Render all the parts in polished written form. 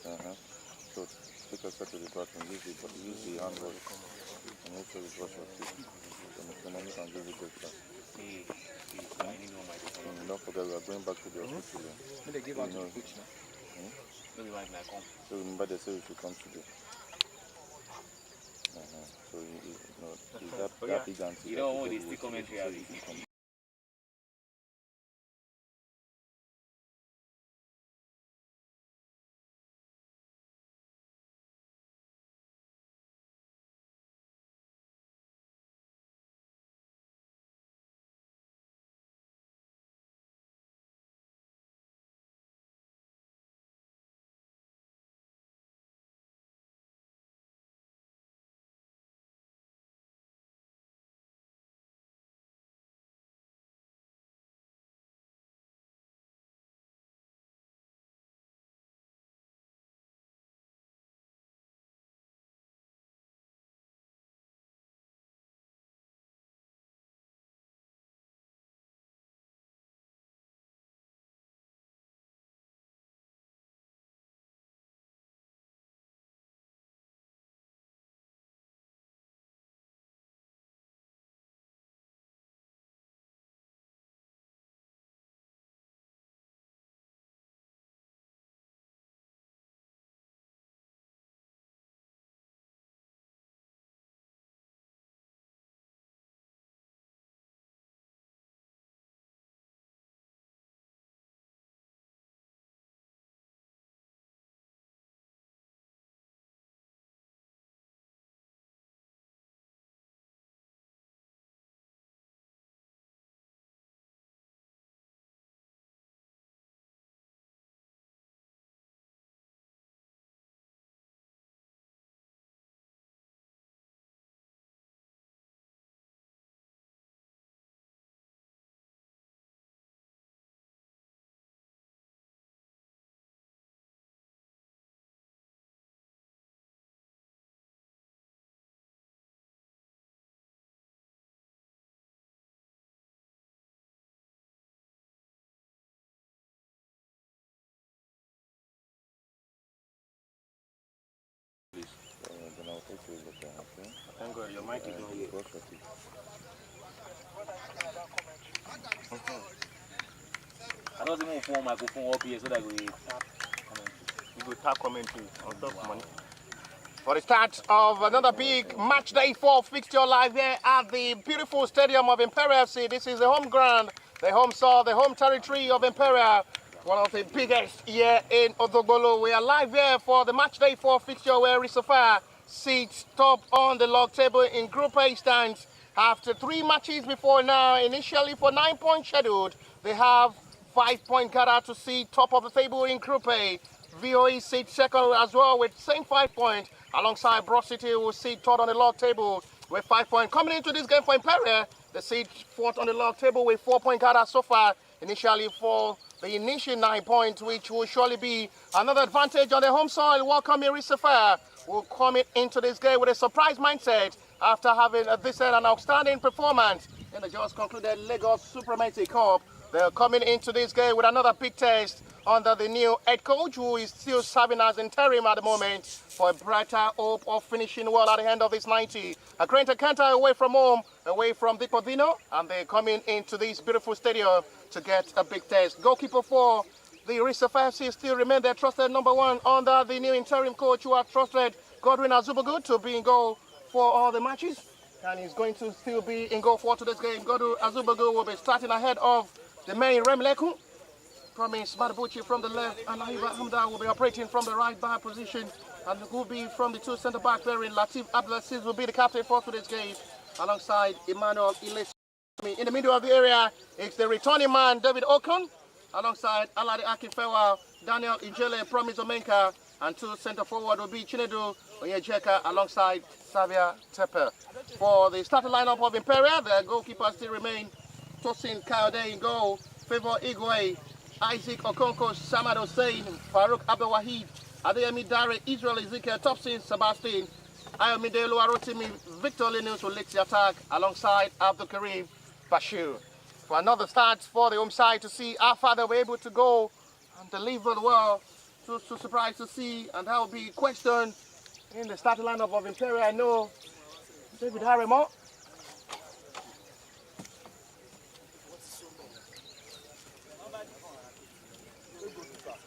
So take a step to the bathroom, use the hand wash, and make sure you brush your teeth. Then mommy can give you breakfast. Don't forget, we are going back to the hospital. They give out to the coach now. So remember they say we should come today. So that big auntie. You don't want this to commentary. Then I'll take you with that, okay? Thank God, your mic is not here. Brush your teeth. I don't even phone microphone up here so that we tap commentary on top money. For the start of another big match day 4 fixture live here at the beautiful stadium of Imperial FC. This is the home ground, the home soil, the home territory of Imperial. One of the biggest here in Odogbolo. We are live here for the match day 4 fixture where Sapphire sits top on the log table in Group A stands. After 3 matches before now, initially for 9 points scheduled, they have 5-point gather to sit top of the table in Group A. VOE sits second as well with same 5 points, alongside Broad City who sit third on the log table with 5 points. Coming into this game for Imperial, they sit fourth on the log table with 4-point gather so far, initially for the initial 9 points, which will surely be another advantage on the home soil. Welcome here, Sapphire, will come into this game with a surprise mindset after having this an outstanding performance in the just concluded Lagos Supremacy Cup. They're coming into this game with another big test under the new head coach, who is still serving as interim at the moment, for a brighter hope of finishing well at the end of this 90. A great encounter away from home, away from Dipo, Dina, and they're coming into this beautiful stadium to get a big test. Goalkeeper for the Sapphire FC still remain their trusted number 1 under the new interim coach, who has trusted Godwin Azubugu to be in goal for all the matches, and he's going to still be in goal for today's game. Godwin Azubugu will be starting ahead of the main Remleku. Promise Madabuchi from the left, and Aiva Hamda will be operating from the right back position, and will be from the 2 centre back there in Latif Abdelaziz will be the captain for today's game, alongside Emmanuel Iles. In the middle of the area, it's the returning man David Okon, alongside Alade Akinfewa, Daniel Ijele, Promise Omenka, and 2 centre forward will be Chinedu Onyejeka alongside Xavier Tepe. For the starting lineup of Imperial, the goalkeepers still remain Tosin Kayode in goal, Favor Igwe, Isaac Okonkwo, Samad Hussein, Farouk Abdul Wahid, Adeyemi Dare, Israel Ezekiel Thompson, Sebastian, Ayomide Luarotimi, Victor Linus will lead the attack alongside Abdul Karim Bashir. For another start for the home side to see how far they were able to go and deliver well so surprised to see, and that will be questioned in the starting lineup of Imperial. I know David Harriman.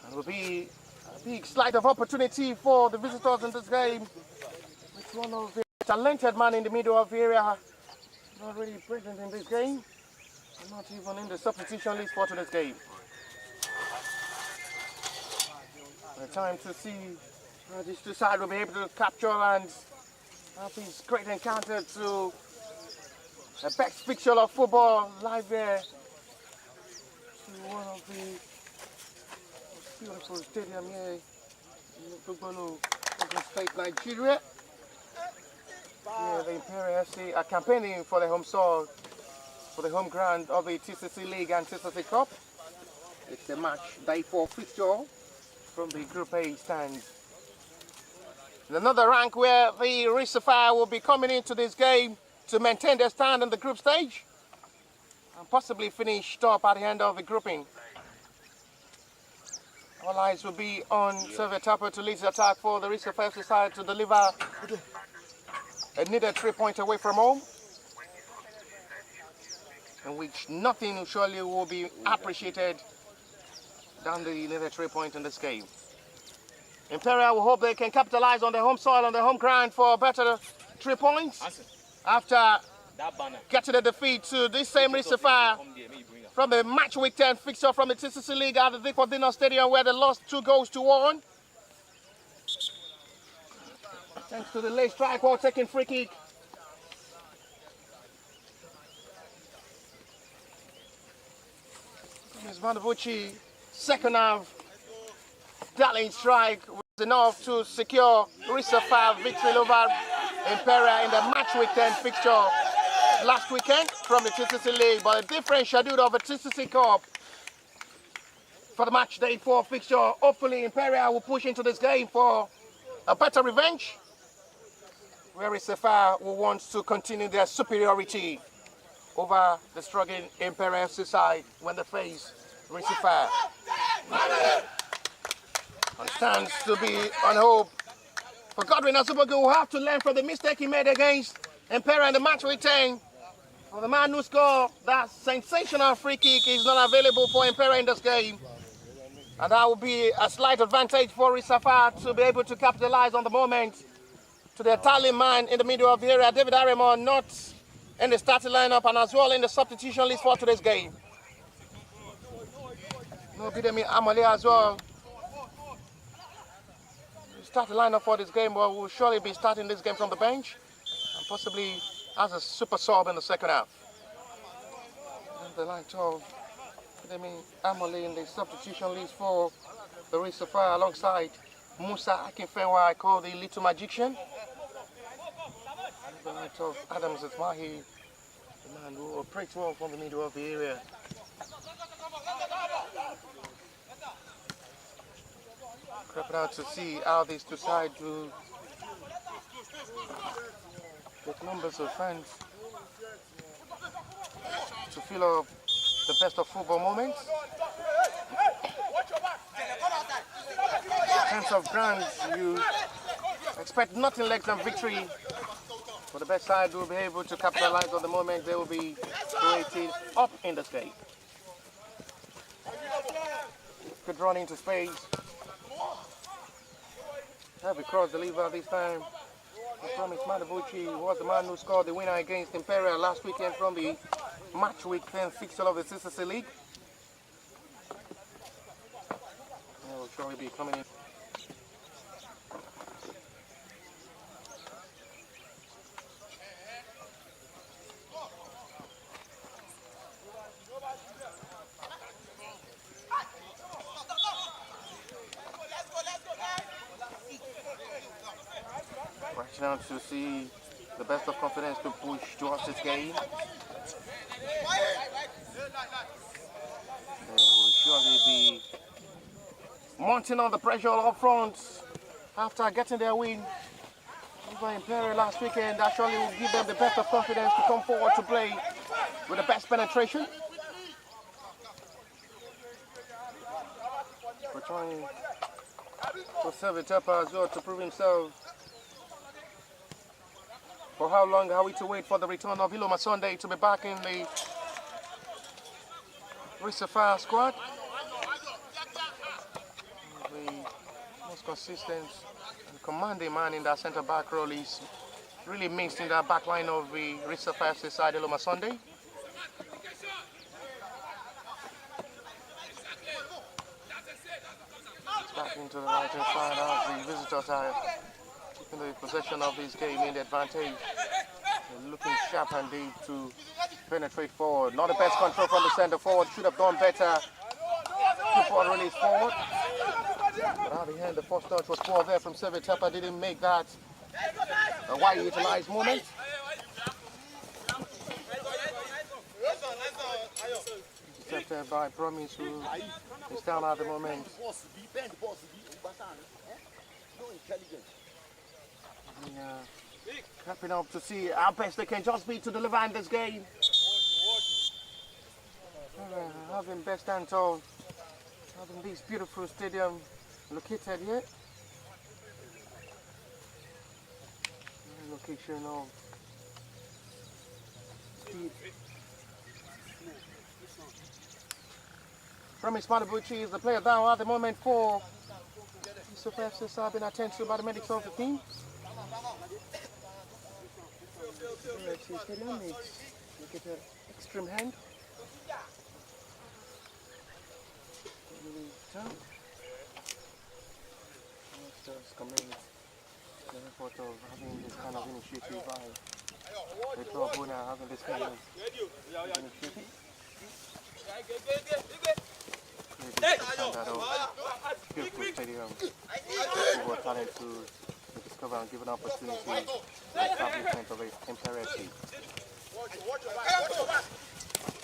It will be a big slight of opportunity for the visitors in this game. With one of the talented man in the middle of the area not really present in this game, and not even in the substitution list for today's game. The time to see how these two sides will be able to capture and have this great encounter to the best fixture of football live there to one of the most beautiful stadium here in Ijebu, State, Nigeria. Yeah, the Imperial FC are campaigning for the home soil, for the home ground of the TCC League and TCC Cup. It's the match day 4 fixture from the Group A stand. In another rank where the Sapphire will be coming into this game to maintain their stand in the group stage and possibly finish top at the end of the grouping. All eyes will be on Sylvia Tapper to lead the attack for the Sapphire side to deliver a needed 3 points away from home, in which nothing surely will be appreciated than the needed 3 points in this game. Imperial will hope they can capitalize on the home soil, on the home ground for a better 3 points after getting a defeat to this same Sapphire from the match week 10 fixture from the TCC League at the Dipo Dina Stadium, where they lost 2-1. Thanks to the late strike while taking free kick. Ms. Vanderbucci, second half, darling strike was enough to secure Sapphire victory over Imperial in the match week 10 fixture last weekend from the TCC League, but a different schedule of the TCC Cup for the match day 4 fixture. Hopefully Imperial will push into this game for a better revenge, where Sapphire will want to continue their superiority over the struggling Imperial FC side when they face Sapphire. And stands to be on hope for Godwin Azubogu, who will have to learn from the mistake he made against Imperial in the match week 10. For the man who scored that sensational free kick is not available for Imperial in this game. And that will be a slight advantage for Sapphire to be able to capitalize on the moment. To the Italian man in the middle of the area, David Harriman, not in the starting lineup and as well in the substitution list for today's game. No Bidemi Amale as well. Starting lineup for this game, but will surely be starting this game from the bench and possibly as a super sub in the second half. And the line of Bidemi Amale in the substitution list for the Sapphire alongside Musa Akinfenwa, I call the little magician. The light of Adams Ismahi, the man who operates well from the middle of the area. Creeping out to see how these two sides will get numbers of fans to fill up the best of football moments. In terms of grounds, you expect nothing less than victory. For the best side will be able to capitalize on the moment they will be created up in this game. Good run into space. Heavy cross deliver this time. From Vanderbucci, who was the man who scored the winner against Imperial last weekend from the match week 10 fixture of the TCC League. They will surely be coming in. Now to see the best of confidence to push towards this game. They will surely be mounting on the pressure up front after getting their win over Imperial last weekend. That surely will give them the best of confidence to come forward to play with the best penetration. We're trying to serve it up as well to prove himself. For how long are we to wait for the return of Iloma Sunday to be back in the Sapphire squad? The most consistent and commanding man in that centre back role is really mixed in that back line of the Sapphire side, Iloma Sunday. Back into the right hand side as the visitors are keeping the possession of this game in the advantage. They're looking sharp and deep to penetrate forward. Not the best control from the centre forward. Should have done better. Keep on release forward. But out behind the first touch was poor there from Sevitapa. Didn't make that a wide utilized moment. Intercepted by Promise, who is down at the moment. Capping up to see how best they can just be to deliver in this game. Having best hands of having this beautiful stadium located here. Location of the Promise Manabuchi is the player down at the moment for Sapphire have been attended to by the medics of the team. Stadium is located extreme hand. Just commend the effort of having this kind of initiative by the club owner, having this kind of initiative. Standard of beautiful stadium, people talent to discover and give an opportunity to the establishment of an Imperial team.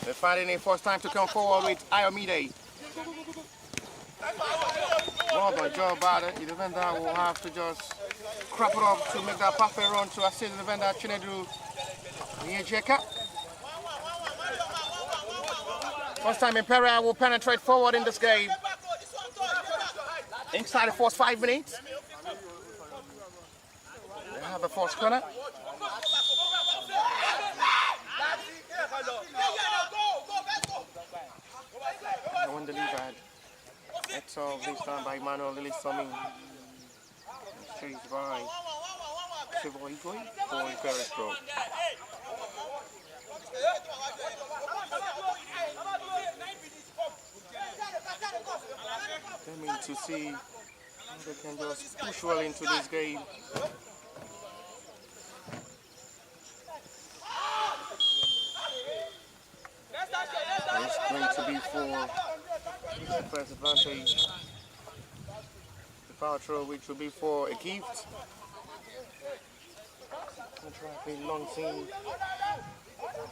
They're finding a first time to come forward with Ayomide. Well done job by the defender will have to just crop it up to make that perfect run to assist the defender Chinedu Ijebu. First time Imperial will penetrate forward in this game. Inside the first 5 minutes. They have the first corner. I won the lead ad. It's all this time by Manuel Lilisomi. Chased by Civil Igwe for Imperial stroke. They mean to see how they can just push well into this game. It's going to be for the first advantage. The foul throw, which will be for a gift. Contracting long team.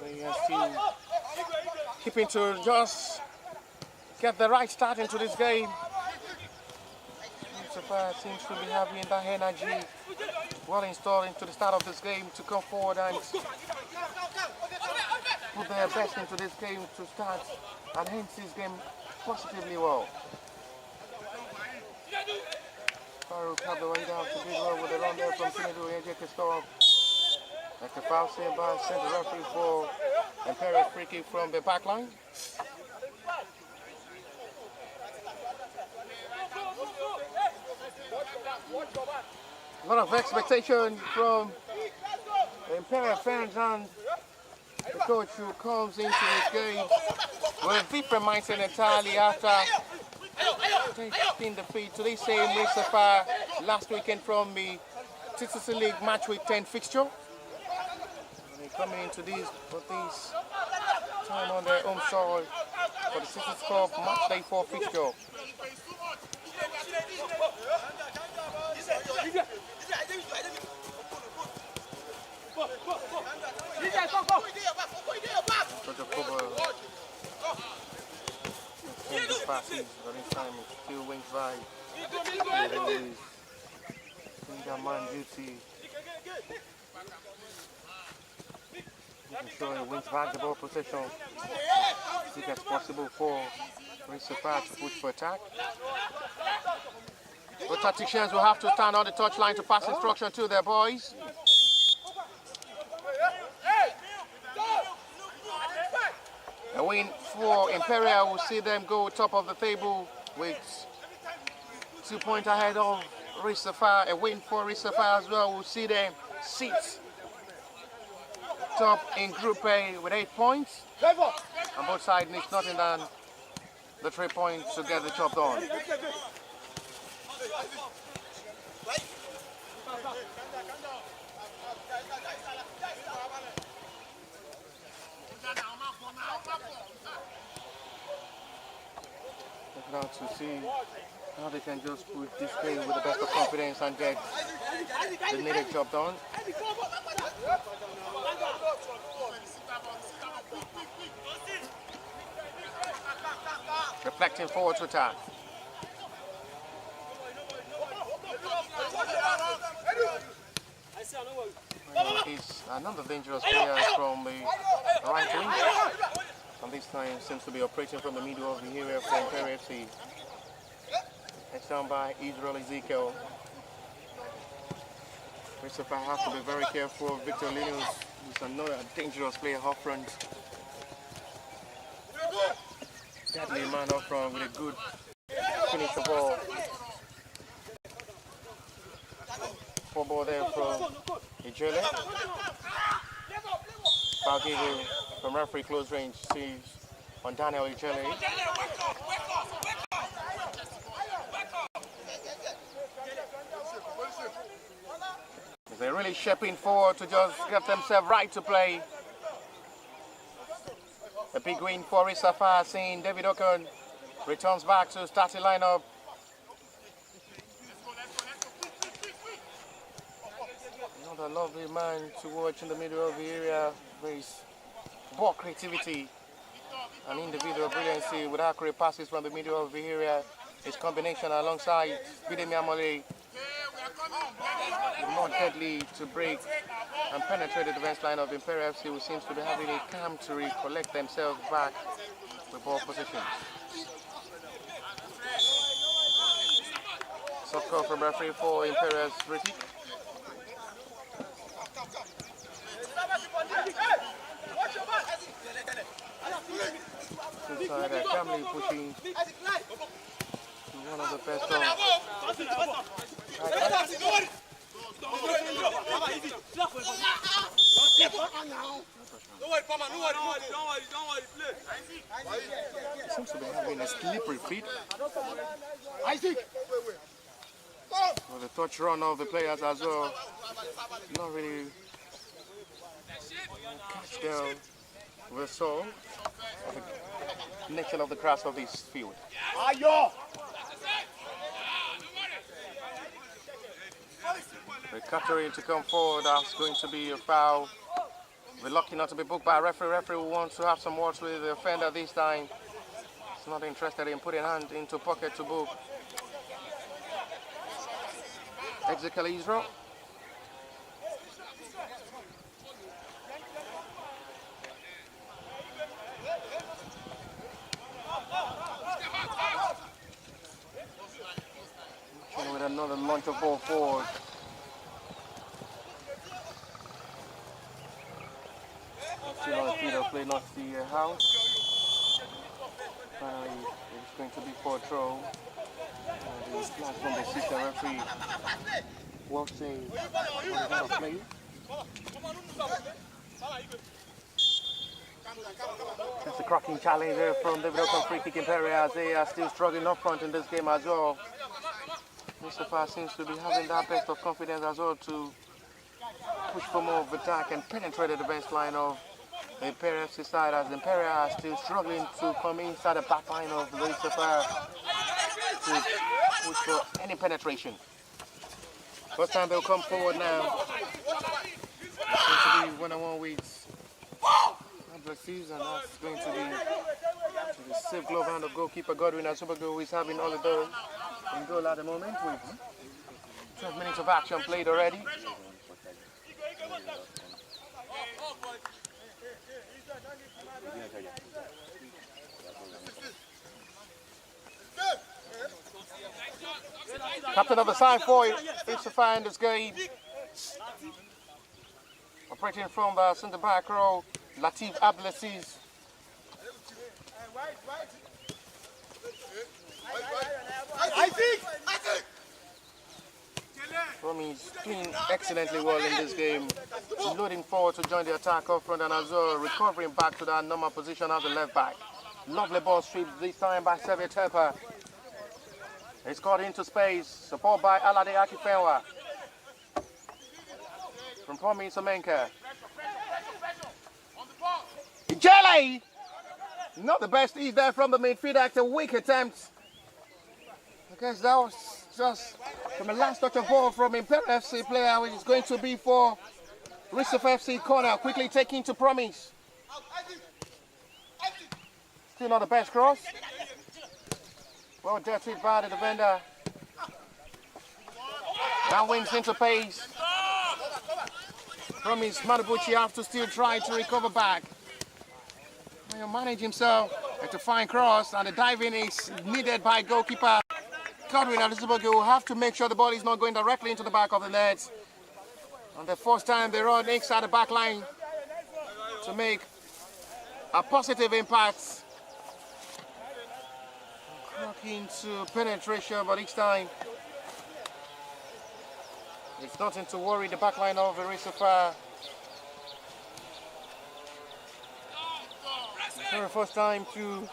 They are still keeping to just get the right start into this game. Sapphire seems to be having that energy well installed into the start of this game to come forward and put their best into this game to start and hence this game positively well. Farouk have the way down to big well with a run there from Chinedu Ijebu score. Like a foul saved by center referee for Imperial free kick from the back line. A lot of expectation from the Imperial fans and the coach who comes into this game with a different mindset entirely after taking defeat to the same Sapphire last weekend from the TCC League Match Week 10 fixture. And they're coming into this, but this time on their home soil for the TCCCUP' Match Day 4 fixture. Passes, but this time it still wings by. Doing their man duty. Making sure he wins back the ball possession as quick as possible for Sapphire to push for attack. The tacticians will have to stand on the touchline to pass instruction to their boys. A win for Imperial will see them go top of the table with 2 points ahead of Sapphire. A win for Sapphire as well will see them sit top in Group A with 8 points. And both sides need nothing than the 3 points to get the job done. Now to see how they can just push this game with the best of confidence and get the needed job done. Reflecting forward to attack. It's another dangerous player from the right wing. And this time seems to be operating from the middle of the area for Imperial FC. It's done by Israel Ezekiel. Christopher has to be very careful. Victor Linus is another dangerous player up front. Deadly man up front with a good finish the ball. 4 ball there from Ijebu. Foul given from referee close range sees on Daniel Ijebu. They're really shaping forward to just get themselves right to play. A big win for Sapphire, seeing David Okon returns back to starting lineup. Another lovely man to watch in the middle of the area. There is ball creativity and individual brilliancy with accurate passes from the middle of the area. His combination alongside Bidemi Amole, more deadly to break and penetrate the defense line of Imperial FC, who seems to be having a calm to recollect themselves back with ball position. Soft call from referee for Imperial's Ricky. Inside that family pushing to one of the best seems to be having a slippery feet. With the touch run of the players as well. Not really catch down the soul of the nature of the grass of this field. The Catering to come forward, that's going to be a foul. We're lucky not to be booked by a referee. Referee who wants to have some words with the offender this time. He's not interested in putting hand into pocket to book. Ezekiel Israel. With another launch of ball forward. Still on the field of play, not the house. Finally, it's going to be for a throw. The flag from the assistant referee watching the play. That's a cracking challenge there from David Okon, free kick Imperial, as they are still struggling up front in this game as well. Sapphire seems to be having that best of confidence as well to push for more of attack and penetrate the defense line of the Imperial FC side, as Imperial are still struggling to come inside the back line of the Sapphire to push for any penetration. First time they'll come forward now. It's going to be one-on-one with Abdulaziz, and that's going to be the safe glove hand of goalkeeper Godwin Azubago, who is having all of those in goal at the moment with 12 minutes of action played already. Captain of the side for Sapphire in this game. Operating from the centre back row, Latif Abdelaziz. Romi's playing excellently well in this game. Loading forward to join the attack up front and as well recovering back to that normal position as the left back. Lovely ball stripped this time by Xavier Tepper. It's got into space, support by Alade Akifenwa. From Promise Omenka. Ijele! Not the best ease there from the midfield after a weak attempt. I guess that was just from the last touch of ball from Imperial FC player, which is going to be for Rissif FC corner. Quickly taking to Promise. Still not the best cross. Well dealt with by the defender. Now wins into pace. Promise Manabuchi have to still try to recover back. He'll manage himself to find cross, and the diving is needed by goalkeeper Godwin Elizabeth. Will have to make sure the ball is not going directly into the back of the net. And the first time they run inside the back line to make a positive impact. Clock into penetration, but each time it's nothing to worry the back line of Sapphire. For the first time to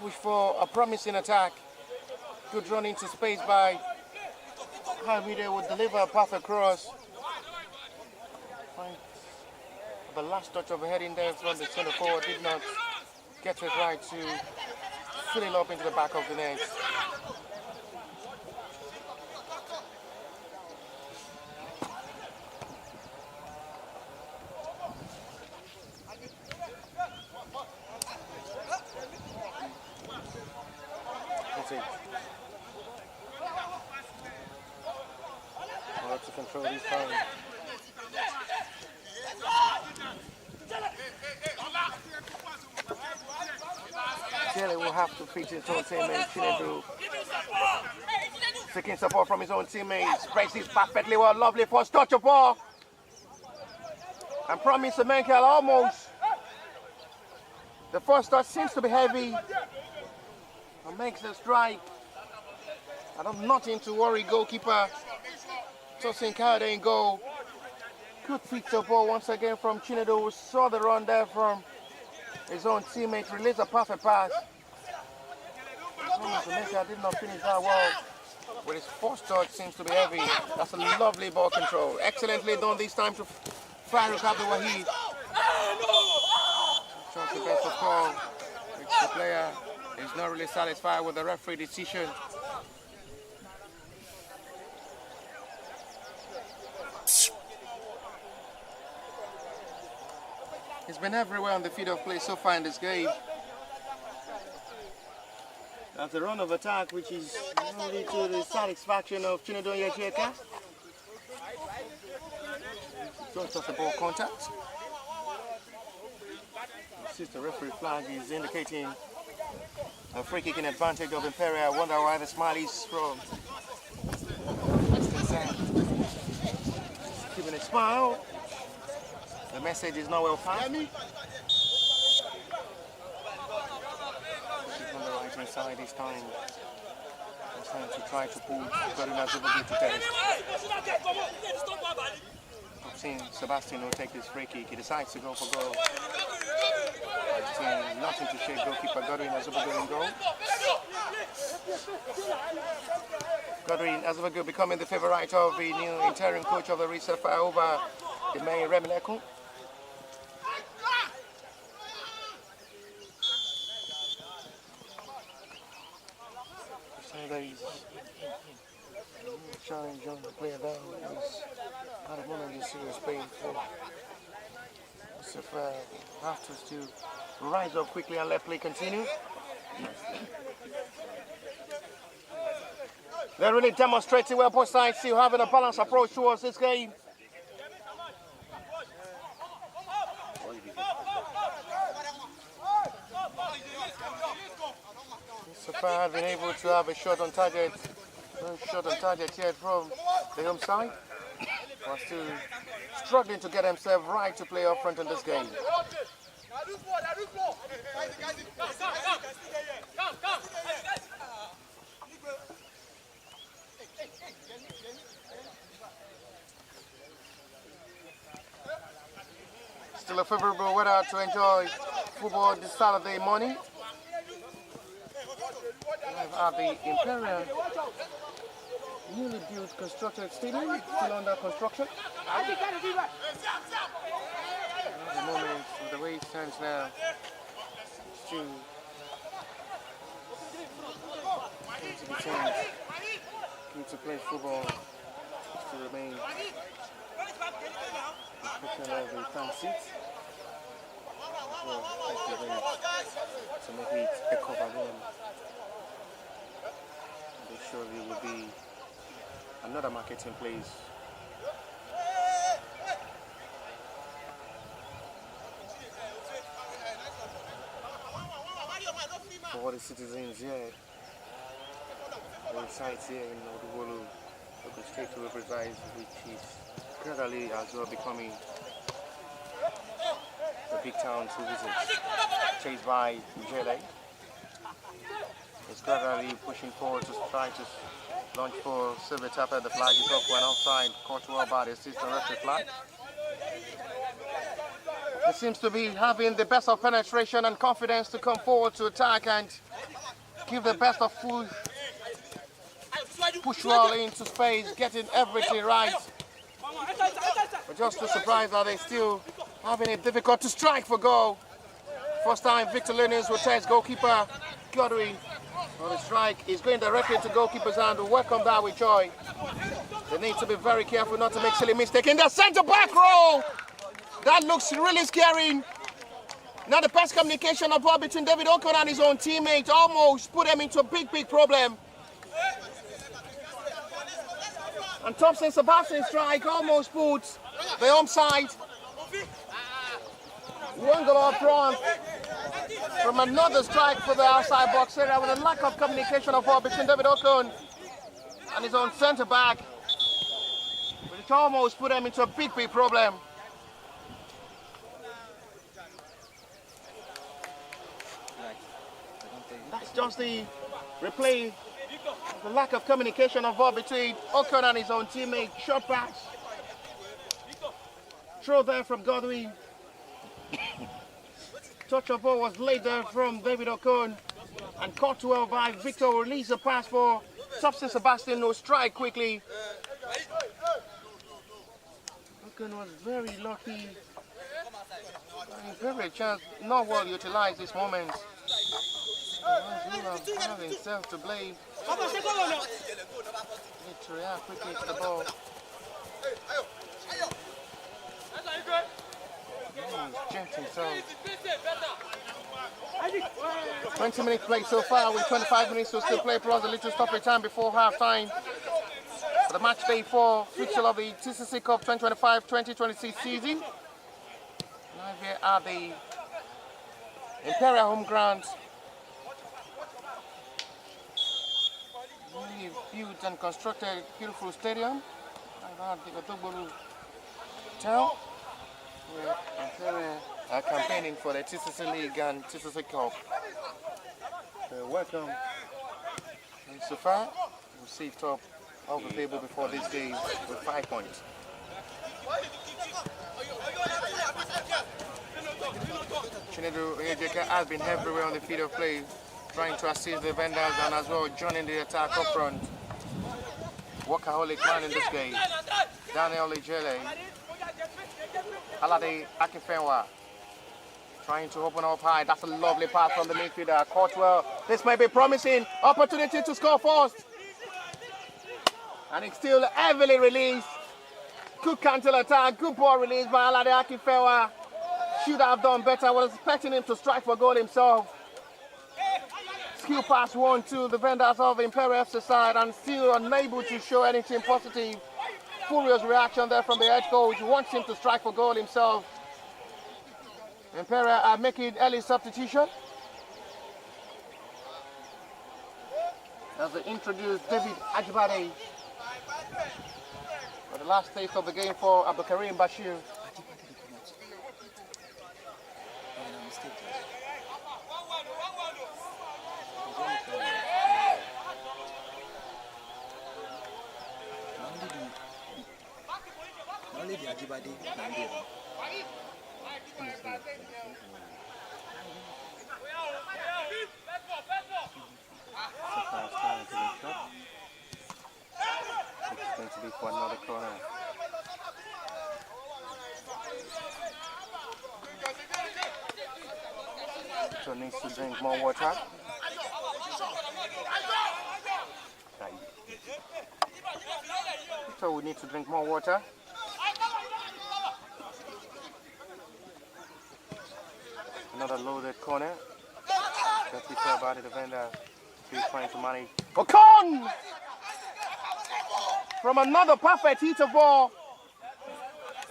push for a promising attack. Good run into space by Hamide would deliver a perfect cross. The last touch of a head in there from the centre forward did not get it right to fill it up into the back of the net. To control this time. Jelly will have to feature his own teammate, Chinedu. Seeking support from his own teammates. Braces perfectly well, lovely first touch of ball. And Promise Omenka almost. The first touch seems to be heavy. And makes the strike. And I'm nothing to worry, goalkeeper. Tossing Kade in goal. Good feet of ball once again from Chinedu, who saw the run there from his own teammate. Released a perfect pass. Omenka did not finish that well. With his first touch seems to be heavy. That's a lovely ball control. Excellently done this time to Farouk Abdul Wahid. Tries the best of call. The player is not really satisfied with the referee decision. He's been everywhere on the field of play so far in this game. That's a run of attack, which is only to the satisfaction of Chinedu Yejeka. Don't touch the ball contact. Since the referee flag is indicating a free kick in advantage of Imperial. I wonder why the smile is from. Keeping a smile. The message is not well passed. On the right hand side this time. It's time to try to pull Godwin to test. I've seen Sebastian will take this free kick. He decides to go for goal. Nothing to shake goalkeeper Godwin Azubago in goal. Godwin Azubago becoming the favourite of the new interim coach of the Sapphire over the main Remileku. Challenge on the player down is at the moment you see serious pain for Sapphire have to rise up quickly and let play continue. They're really demonstrating well both sides still having a balanced approach towards this game. Sapphire has been able to have a shot on target. No shot on target yet from the home side. But still struggling to get himself right to play up front in this game. Still a favorable weather to enjoy football this Saturday morning. At the Imperial newly built constructed stadium, still under construction. At the moment, with the way it stands now, still to be changed. Need to play football to remain inspection of the fan seats. Well, to make it a cover room. They surely will be another marketing place. For all the citizens here, the sites here in Odubolu, the state to represent, which is gradually as well becoming a big town to visit, chased by Ijebu. It's gradually pushing forward to try to launch for silver tap at the flag. It's off one offside, caught well by the assistant referee flag. It seems to be having the best of penetration and confidence to come forward to attack and give the best of push well into space, getting everything right. But just too surprised that they still having it difficult to strike for goal. First time Victor Lennox will test goalkeeper Godwin. On the strike is going directly to goalkeeper's hand. We welcome that with joy. They need to be very careful not to make silly mistake in the centre back row. That looks really scary. Now the pass communication of ball between David Okon and his own teammate almost put them into a big problem. And Thompson Sebastian's strike almost puts the home side. One goal up front from another strike for the outside box area with a lack of communication of ball between David Okon and his own centre back. Which almost put them into a big problem. That's just the replay. The lack of communication of ball between Okon and his own teammate. Short pass. Throw there from Godwin. Touch of ball was laid there from David Okon and caught well by Victor. Release the pass for Thompson Sebastian. No strike quickly. Okon was very lucky. Very chance, not well utilized this moment. Have himself to blame. Need to react quickly to the ball. He's himself. 20 minutes played so far with 25 minutes to still play plus a little stoppage time before half time. For the match day 4 fixture of the TCC Cup 2025-2026 season. Live here at the Imperial home ground. Newly built and constructed beautiful stadium. At the Odubolu town, where Imperial are campaigning for the TCC League and TCC Cup. Welcome. And so far, we see top of the table before this game with 5 points. Chinedu Ejeka has been everywhere on the field of play, trying to assist the vendors and as well joining the attack up front. Workaholic man in this game. Daniel Ijele. Alade Akifenwa. Trying to open up high. That's a lovely pass from the midfielder. Caught well. This may be promising. Opportunity to score first. And it's still heavily released. Good counter attack. Good ball released by Alade Akifenwa. Should have done better. I was expecting him to strike for goal himself. Skill pass 1-2. The vendors of Imperial FC side and still unable to show anything positive. Furious reaction there from the head coach. Wants him to strike for goal himself. Imperial are making early substitution. as they introduce David Ajibade for the last taste of the game for Abdulkarim Bashir. Only the Ajibade Nandiro. It's going to be for another corner. So needs to drink more water. So we need to drink more water. Another loaded corner. Just before about the defender. He's trying to manage. Ocon! From another perfect hit of ball.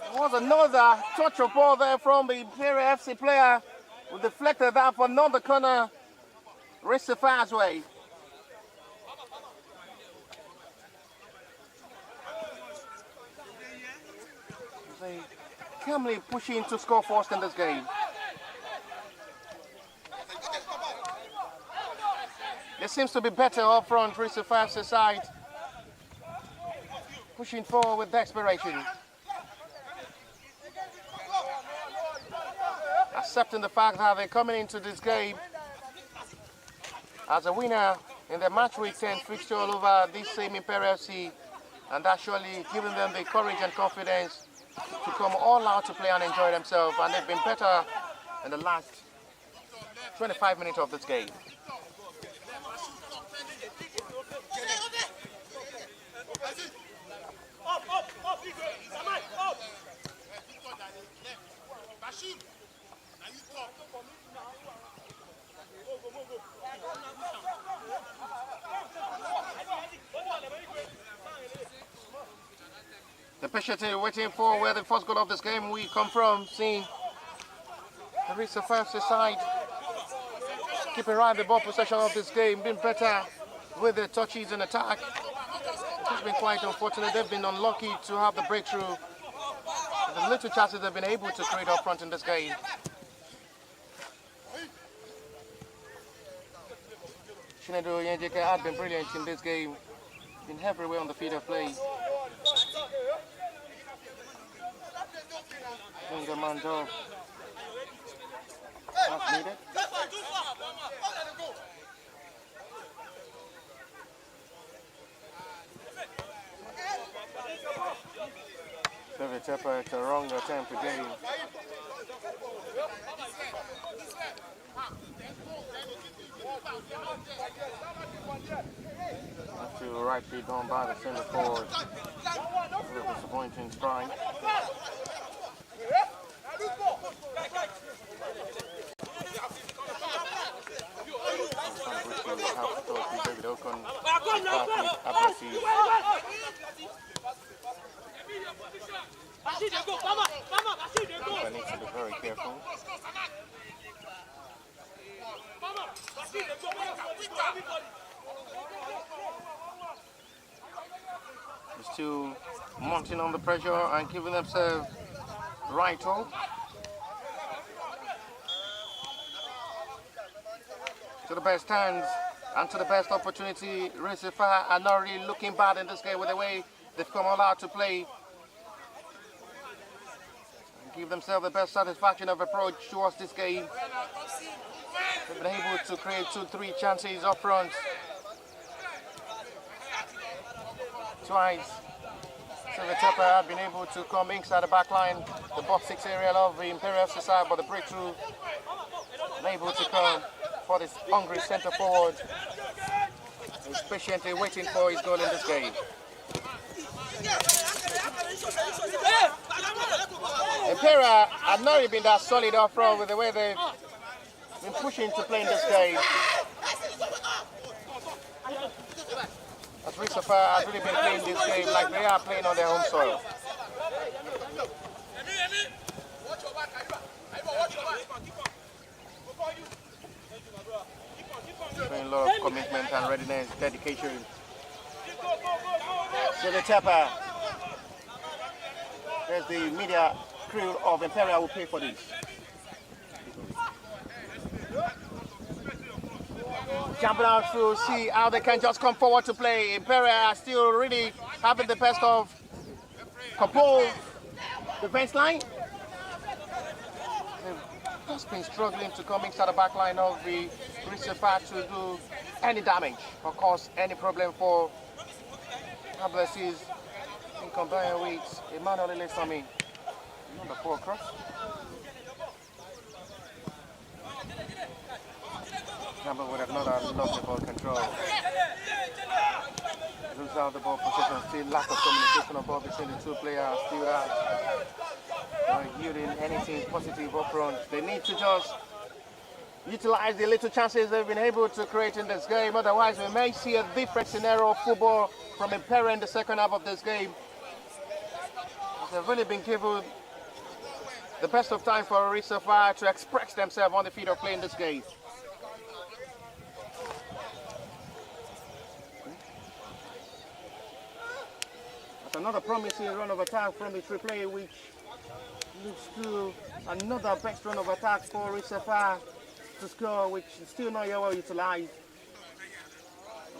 There was another touch of ball there from the Imperial FC player who deflected that for another corner. Race the fast way. They calmly pushing to score first in this game. It seems to be better up front, Race the fast side. Pushing forward with desperation. Accepting the fact that they're coming into this game as a winner in the match week 10 fixture all over this same Imperial FC, and that's surely giving them the courage and confidence to come all out to play and enjoy themselves, and they've been better in the last 25 minutes of this game. The patiently waiting for where the first goal of this game will come from, seeing the Risa Fafs side keeping right the ball possession of this game, being better with the touches and attack. It's been quite unfortunate. They've been unlucky to have the breakthrough. The little chances they've been able to create up front in this game. Shinedo Yenjeke had been brilliant in this game. Been everywhere on the field of play. Doing the man job. That's needed. David Tepper, it's a wrong attempt again. That's to right feet done by the center forward. A disappointing strike. David Ocon, aggressive. I need to be very careful. They're still mounting on the pressure and giving themselves right hold. To the best hands and to the best opportunity. Recife are not really looking bad in this game with the way they've come all out to play. Give themselves the best satisfaction of approach towards this game. They've been able to create 2-3 chances up front. Twice. Silvertepper had been able to come inside the back line, the box 6 area of the Imperial side, but the breakthrough unable to come for this hungry centre forward. He's patiently waiting for his goal in this game. Imperial have not really been that solid up front with the way they've been pushing to play in this game. As Recife has really been playing this game like they are playing on their home soil. Showing a lot of commitment and readiness, dedication. So the tapper. There's the media crew of Imperial will pay for this. Jumping out to see how they can just come forward to play. Imperial are still really having the best of composed defense line. They've just been struggling to come inside the back line of the Sapphire to do any damage or cause any problem for Ablasis in combined with Emmanuel Ilesami. Number 4 cross. Number with another lovely ball control. Lose out the ball possession, still lack of communication of ball between the two players, still not yielding anything positive up front. They need to just utilize the little chances they've been able to create in this game, otherwise we may see a different scenario of football from Imperial in the second half of this game. They've really been given the best of time for Sapphire to express themselves on the field of play in this game. That's another promising run of attack from the free play, which leads to another best run of attack for Sapphire to score, which is still not well utilized.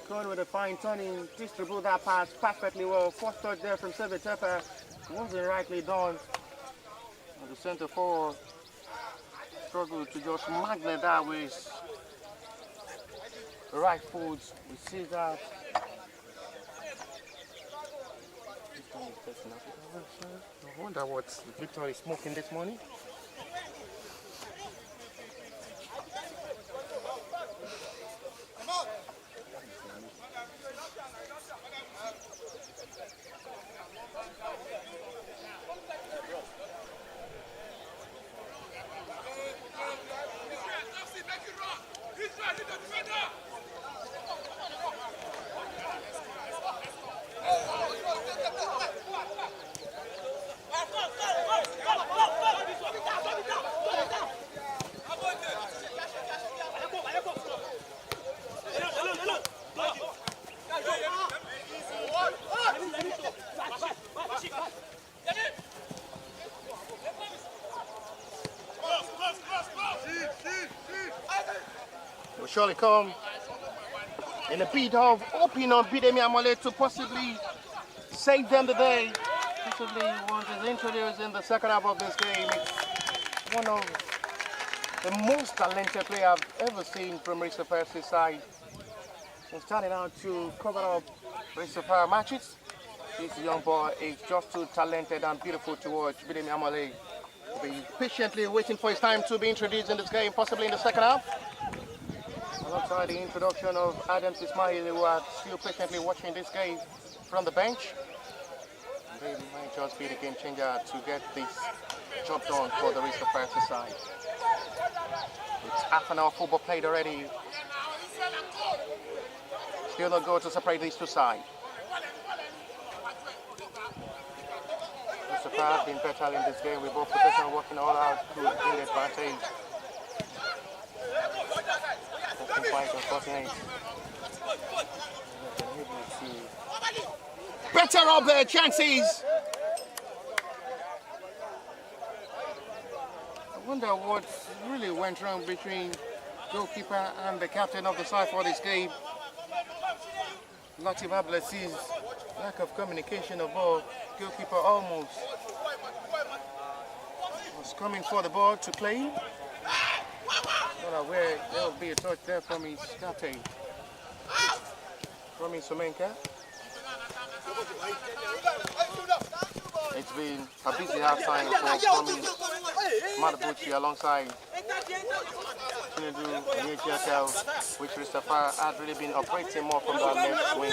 Caught with a fine turning, distribute that pass perfectly well. First touch there from Sapphire wasn't rightly done. And the centre forward struggled to just magnet that with the right foot. We see that. I wonder what Victor is smoking this morning. Will surely come in a bid of hoping on Bidemi Amole to possibly save them today. Possibly once is introduced in the second half of this game. It's one of the most talented players I've ever seen from Sapphire's side. Since starting out to cover up Sapphire matches, this young boy is just too talented and beautiful to watch. Bidemi Amole will be patiently waiting for his time to be introduced in this game, possibly in the second half. Alongside the introduction of Adams Ismail, who are still patiently watching this game from the bench. They might just be the game changer to get this job done for the Sapphire side. It's half an hour football played already. Still not go to separate these two sides. Sapphire have been better in this game with both possession working all out to bring advantage. Quite unfortunate. Better up their chances. I wonder what really went wrong between goalkeeper and the captain of the side for this game. Latif Ablasis, lack of communication of ball. Goalkeeper almost was coming for the ball to play. Not aware there will be a touch there from his captain, from his Sumenka. It's been a busy half time for Madabuchi alongside Chinedu and Ijebu, which Sapphire had really been operating more from that left wing.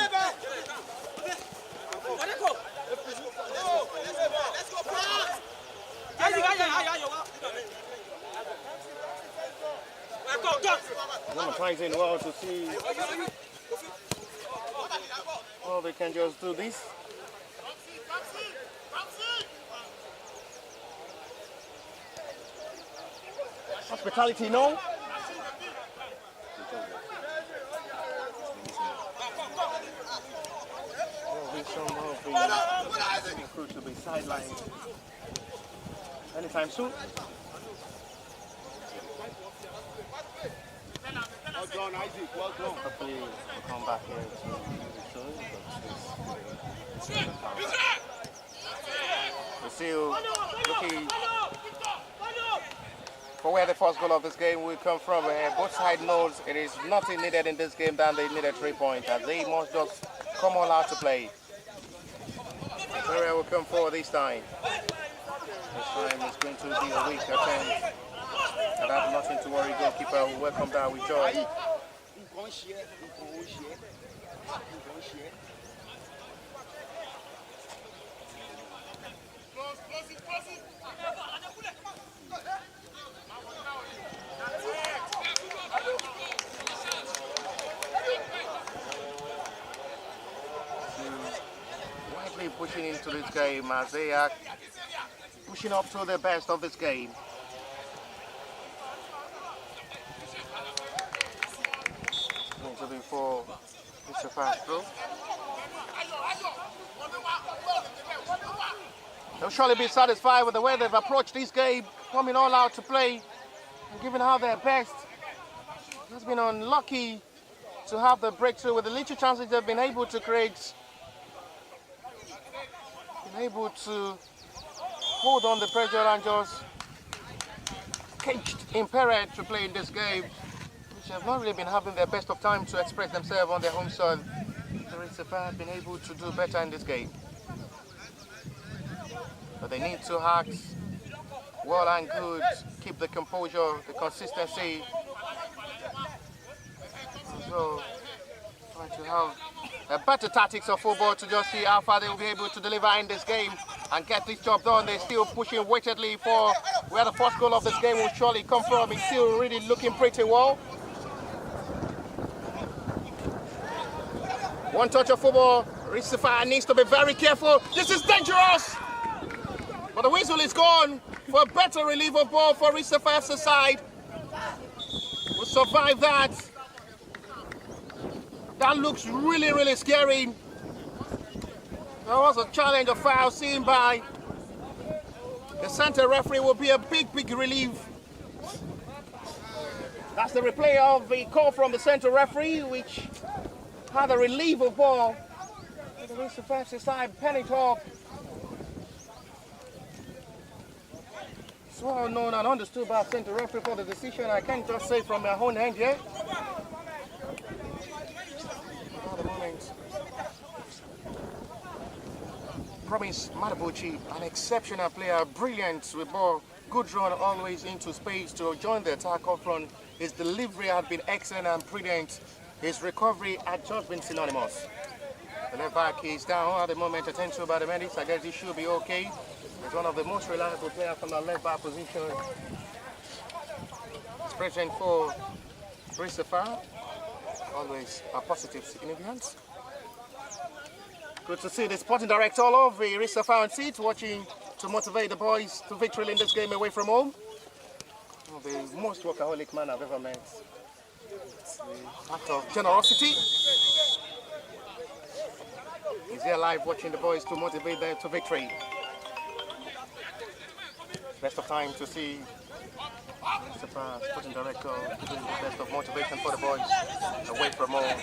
Trying well to see how they can just do this. Hospitality, no? the crew to be sidelined anytime soon. Well done, Isaac. Well done. Hopefully we'll come back here to soon. We're still looking for where the first goal of this game will come from. Both sides knows it is nothing needed in this game than they needed 3 points, as they must just come all out to play. Imperial will come forward this time. This time it's going to be a weak attempt. And I have nothing to worry. Goalkeeper will welcome that with joy. Widely pushing into this game as they are pushing up to the best of this game. Going to be for Mr. Fast through. They'll surely be satisfied with the way they've approached this game, coming all out to play and giving out their best. It's been unlucky to have the breakthrough with the little chances they've been able to create. Been able to hold on the pressure and just caged Imperial to play in this game, which have not really been having their best of time to express themselves on their home soil. The Sapphire have been able to do better in this game. But they need to act well and good, keep the composure, the consistency. So, trying to have a better tactics of football to just see how far they will be able to deliver in this game and get this job done. They're still pushing weightedly for where the first goal of this game will surely come from. It's still really looking pretty well. One touch of football. Sapphire needs to be very careful. This is dangerous! But the whistle is gone for a better relief of ball for Sapphire's side. We'll survive that. That looks really, really scary. There was a challenge of foul seen by the center referee. Will be a big, big relief. That's the replay of the call from the center referee, which had a relief of ball. The Sapphire's side penning up. It's well known and understood by center referee for the decision. I can't just say from my own hand yet. At the moment, Promise Madabuchi, an exceptional player, brilliant with ball, good run always into space to join the attack up front. His delivery had been excellent and brilliant. His recovery had just been synonymous. The left back is down at the moment, attended to by the medics. I guess he should be okay. He's one of the most reliable players from the left back position. It's present for Sapphire. Always a positive significance. Good to see the sporting director all of the Sapphire on seat, watching to motivate the boys to victory in this game away from home. The most workaholic man I've ever met. It's the act of generosity. He's here live watching the boys to motivate them to victory. Best of time to see Sapphire sporting director doing the best of motivation for the boys away from home.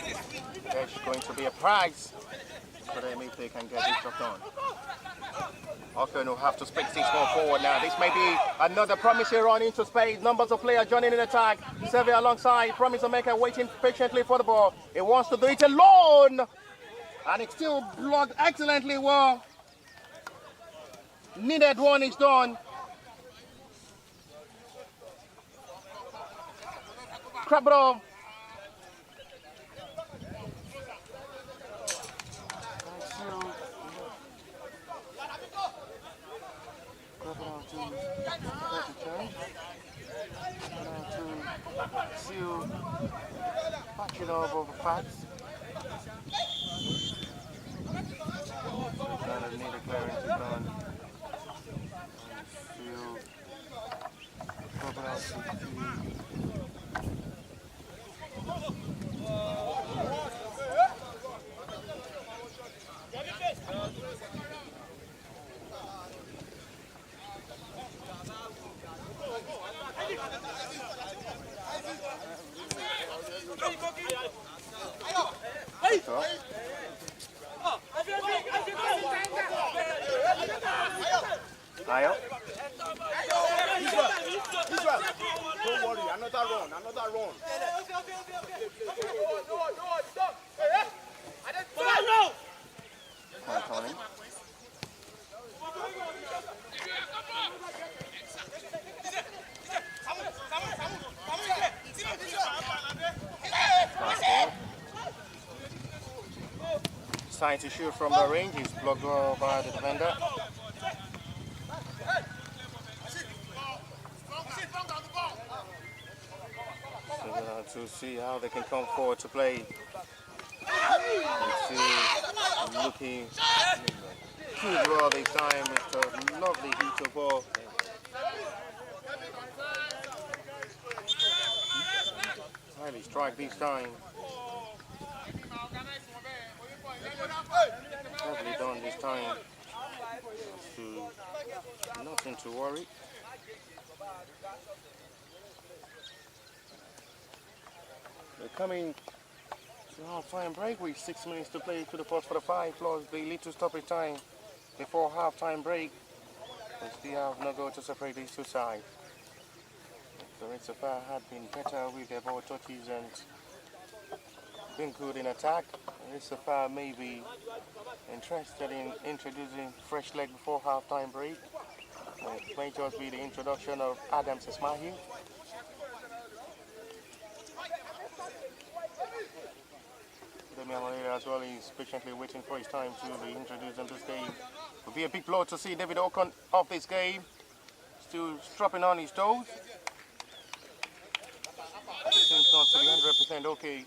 There's going to be a prize for them if they can get this job done. Okay, will have to split things more forward now. This may be another promising run into space. Numbers of players joining in attack. Sevier alongside. Promise maker waiting patiently for the ball. He wants to do it alone. And it's still blocked excellently well. Needed one is done. Crab it off. Seal patching over the pads. Kind of need a clearance done. Seal cover out trying to shoot from the range. He's blocked well by the defender. So to see how they can come forward to play. Looking good well this time. It's a lovely hit of ball. Highly strike this time. Lovely done this time. So nothing to worry. They're coming to half-time break with 6 minutes to play to the post for the 5 plus the little stoppage time before half-time break. We still have no goal to separate these two sides. The Red Sapphire had been better with their ball touches and been good in attack. The Red Sapphire may be interested in introducing fresh leg before half-time break. It may just be the introduction of Adams Ismail. As well, he's patiently waiting for his time to be introduced in this game. It will be a big blow to see David Ocon off this game. Still strapping on his toes. It seems not to be 100% okay.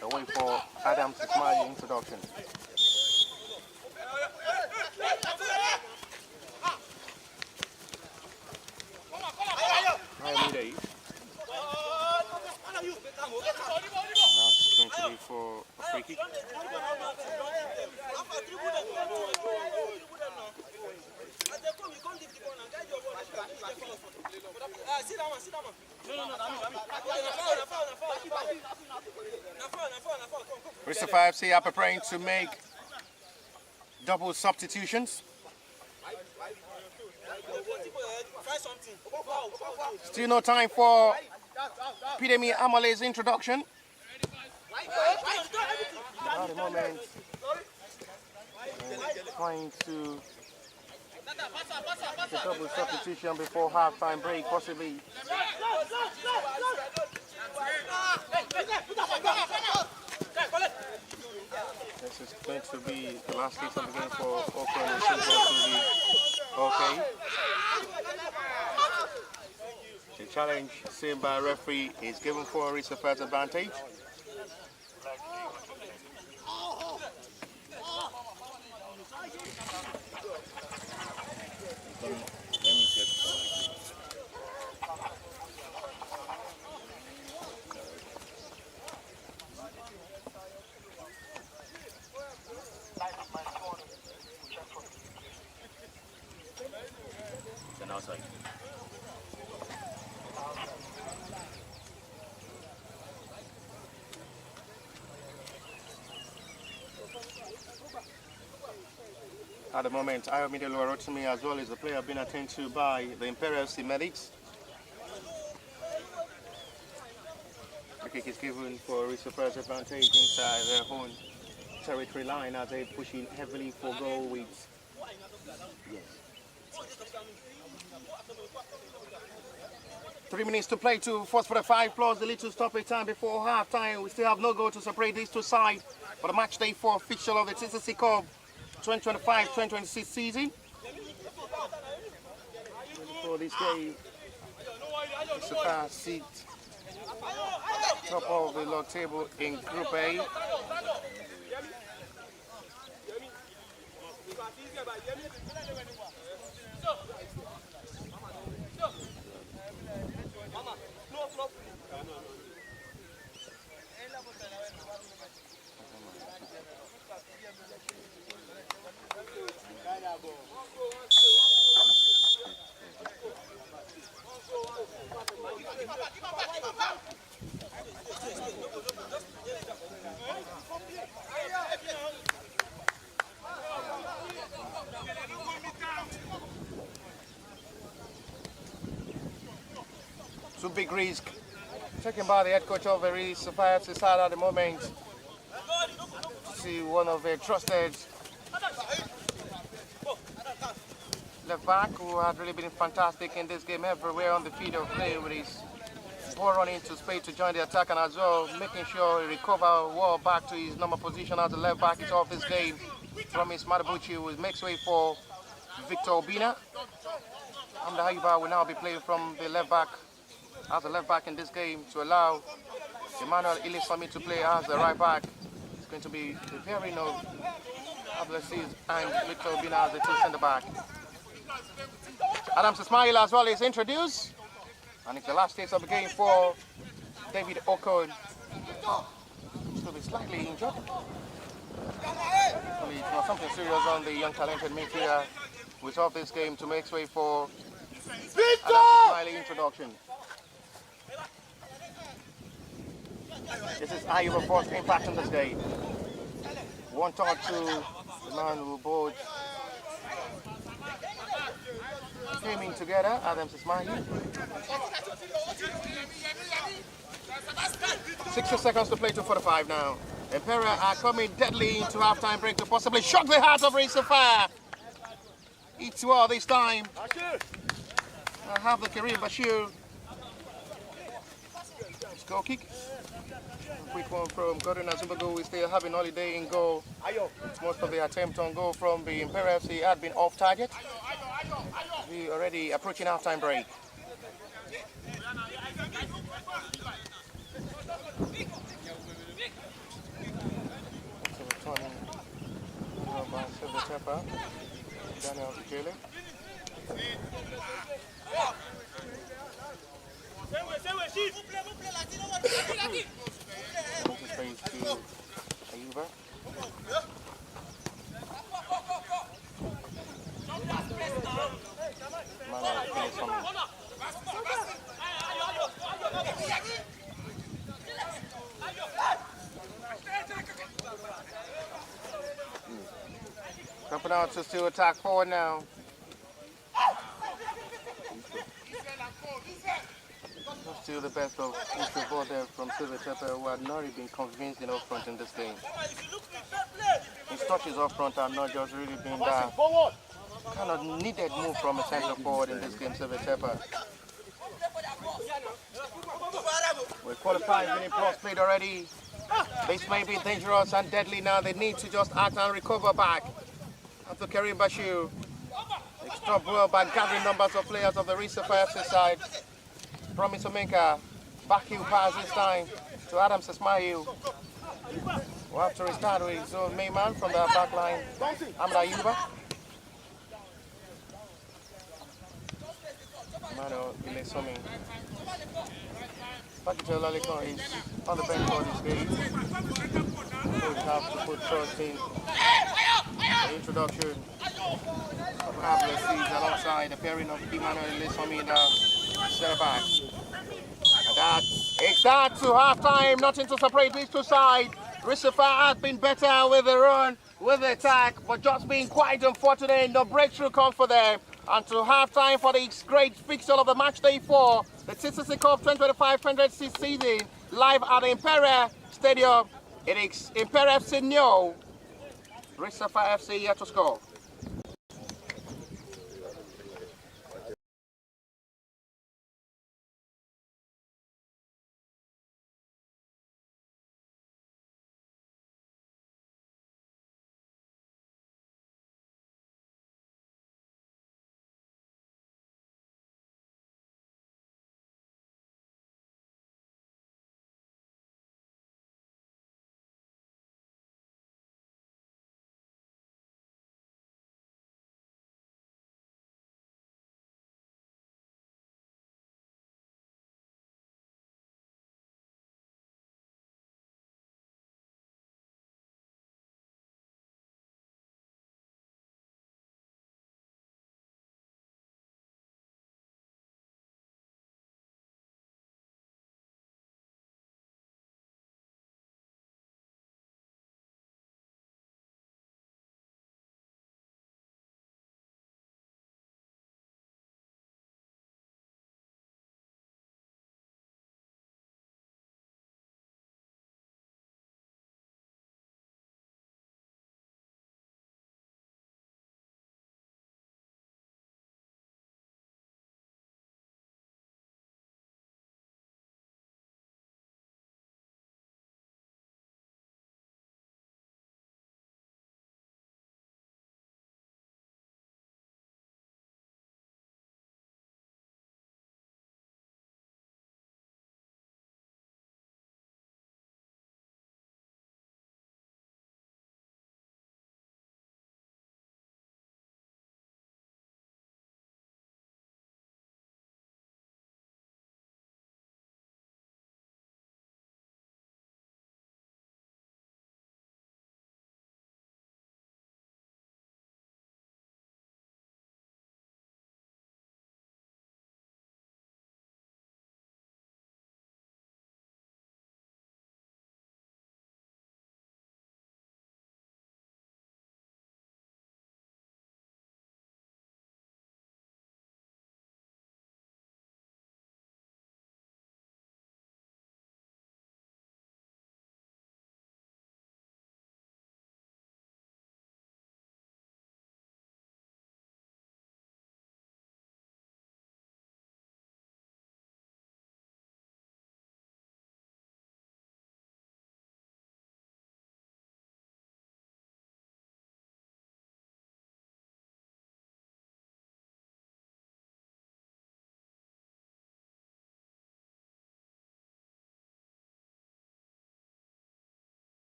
The way for Adams Ismail introduction. Now it's going to be for a free kick. Bristol FC are preparing to make double substitutions. Still no time for Pidemi Amale's introduction. At the moment, trying to the double substitution before half-time break, possibly. This is going to be the last kick of the game for Oakland. It's going to be okay. The challenge seen by referee is given for Orisa first advantage. It's an outside. At the moment, Ayomide Luarotimi as well is the player being attended to by the Imperial medics. The kick is given for Orisa first advantage inside their own territory line as they push in heavily for goal with 3 minutes to play to force for the 5 plus the little stoppage time before half time. We still have no goal to separate these two sides for the match day 4 fixture of the TCCCUP' 2025-2026 season. For this game, the Sapphire seat top of the log table in Group A. Two big risk taken by the head coach of the Sapphire side at the moment. See one of their trusted left back who had really been fantastic in this game everywhere on the field of play with his ball running into space to join the attack, and as well making sure he recover well back to his normal position as the left back is off this game. Promise Matabuchi will make way for Victor Obina. Amda Haiba will now be playing from the left back as the left back in this game to allow Emmanuel Ilisami to play as the right back. It's going to be the pairing of Abdelaziz and Victor Obina as the two centre back. Adams Ismail as well is introduced, and it's the last stage of the game for David Okon. He's going to be slightly injured. Hopefully it's not something serious on the young talented midfielder who is off this game to make way for Adams Ismail introduction. This is Ijebu's first impact in this game. One touch to the man who both came in together, Adams Ismail. 60 seconds to play, 2:45 now. Imperial are coming deadly into half-time break to possibly shock the heart of Sapphire. It's well this time. I have the Karim Bashir. Let's go kick. Quick one from Gordon Azumbago. We still having holiday in goal. Most of the attempt on goal from the Imperial FC had been off target. We already approaching half-time break. So returning by Silver Pepper, Daniel Ijebu. Space to Ayuba. Jumping out to still attack forward now. Still the best of each ball there from Silver Pepper, who had not really been convinced in up front in this game. His touches up front have not just really been that kind of needed move from a centre forward in this game, Silver Pepper. We're qualified, winning plus played already. This may be dangerous and deadly now. They need to just act and recover back. After Karim Bashir, they stop well by gathering numbers of players of the Sapphire FC side. Promise Omenka, back heel pass this time to Adams Ismail. We'll have to restart with his own main man from the back line, Ahmed Ayuba. Emmanuel Ilisami. Patrick Lalikon is on the bench for this game. So we have to put trust in the introduction of Abdelaziz alongside the pairing of Emmanuel Ilisami in the centre back. And it's that to half-time, nothing to separate these two sides. Sapphire has been better with the run, with the attack, but just being quite unfortunate. No breakthrough comes for them. And to half-time for the great fixture of the match day 4, the TCCCUP' 2025-26 season, live at the Imperial Stadium. It is Imperial FC nil, Sapphire FC yet to score.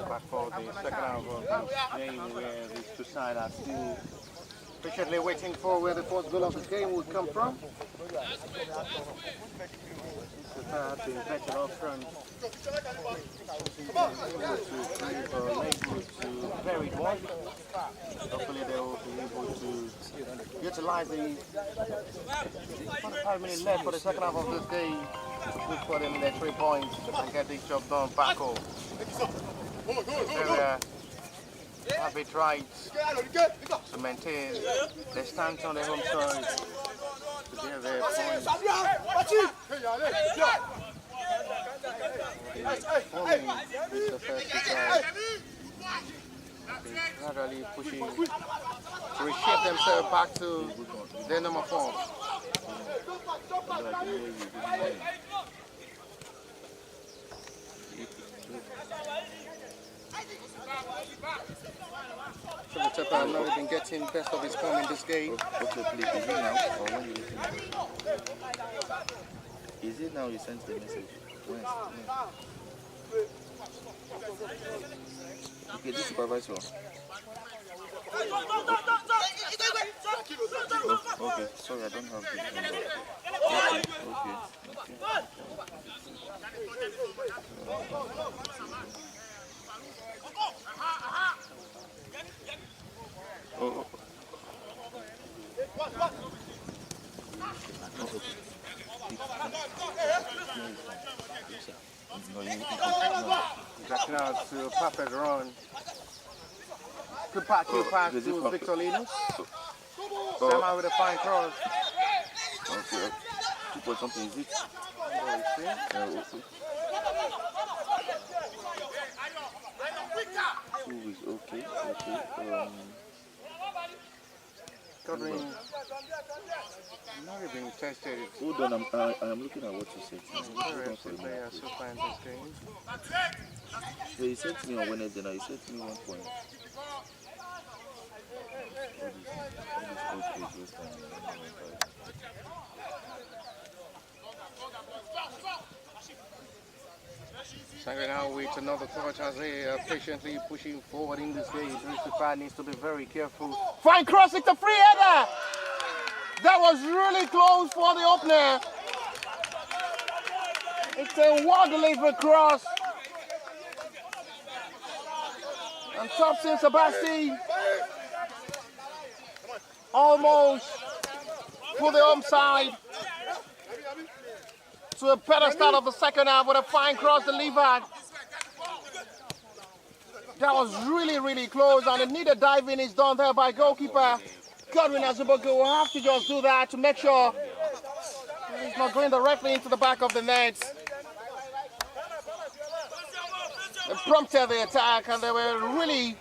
Back for the second half of this game where these two sides are still patiently waiting for where the first goal of the game will come from. Sapphire being better up front. To varied one. Hopefully they will be able to utilize the 45 minutes left for the second half of this game to push for them in their 3 points and get this job done back home. Have it right to maintain their stance on their home soil to get their points. This the first side. They're gradually pushing to reshape themselves back to their number 4. So the Sapphire now has been getting best of his form in this game. What's your play? Is it now or when you listen? Is it now you sent the message? When? Okay, this supervisor. Oh, okay, sorry, I don't have this. Okay. Oh. Backing out to perfect run. Good pass to Victor Linus. Somehow with a fine cross. Okay. 2 point something, is it? Okay. 2 is okay. Covering. Not even tested. Hold on, I am looking at what you said. Very players so far in this game. So you sent me on Wednesday, now you sent me 1 point. Second now with another touch as they are patiently pushing forward in this game. Sapphire needs to be very careful. Fine cross, it's a free header! That was really close for the opener. It's a well-delivered cross. And Thompson Sebastian almost put the home side to a better start of the second half with a fine cross delivered. That was really close, and a needed diving is done there by goalkeeper Godwin Azubogo. Will have to just do that to make sure he's not going directly into the back of the net. They prompted the attack, and they were really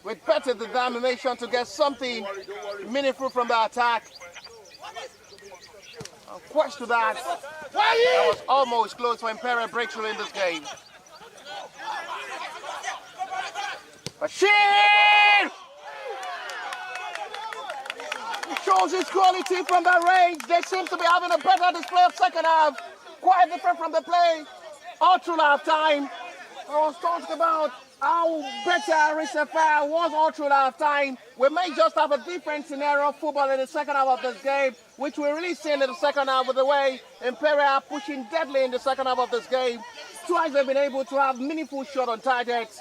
with better determination to get something meaningful from the attack. And quest to that was almost close for Imperial breakthrough in this game. Bashir! He shows his quality from that range. They seem to be having a better display of second half. Quite different from the play all through half time. I was talking about how better Sapphire was all through half time. We may just have a different scenario of football in the second half of this game, which we're really seeing in the second half with the way Imperial are pushing deadly in the second half of this game. Twice they've been able to have meaningful shot on targets.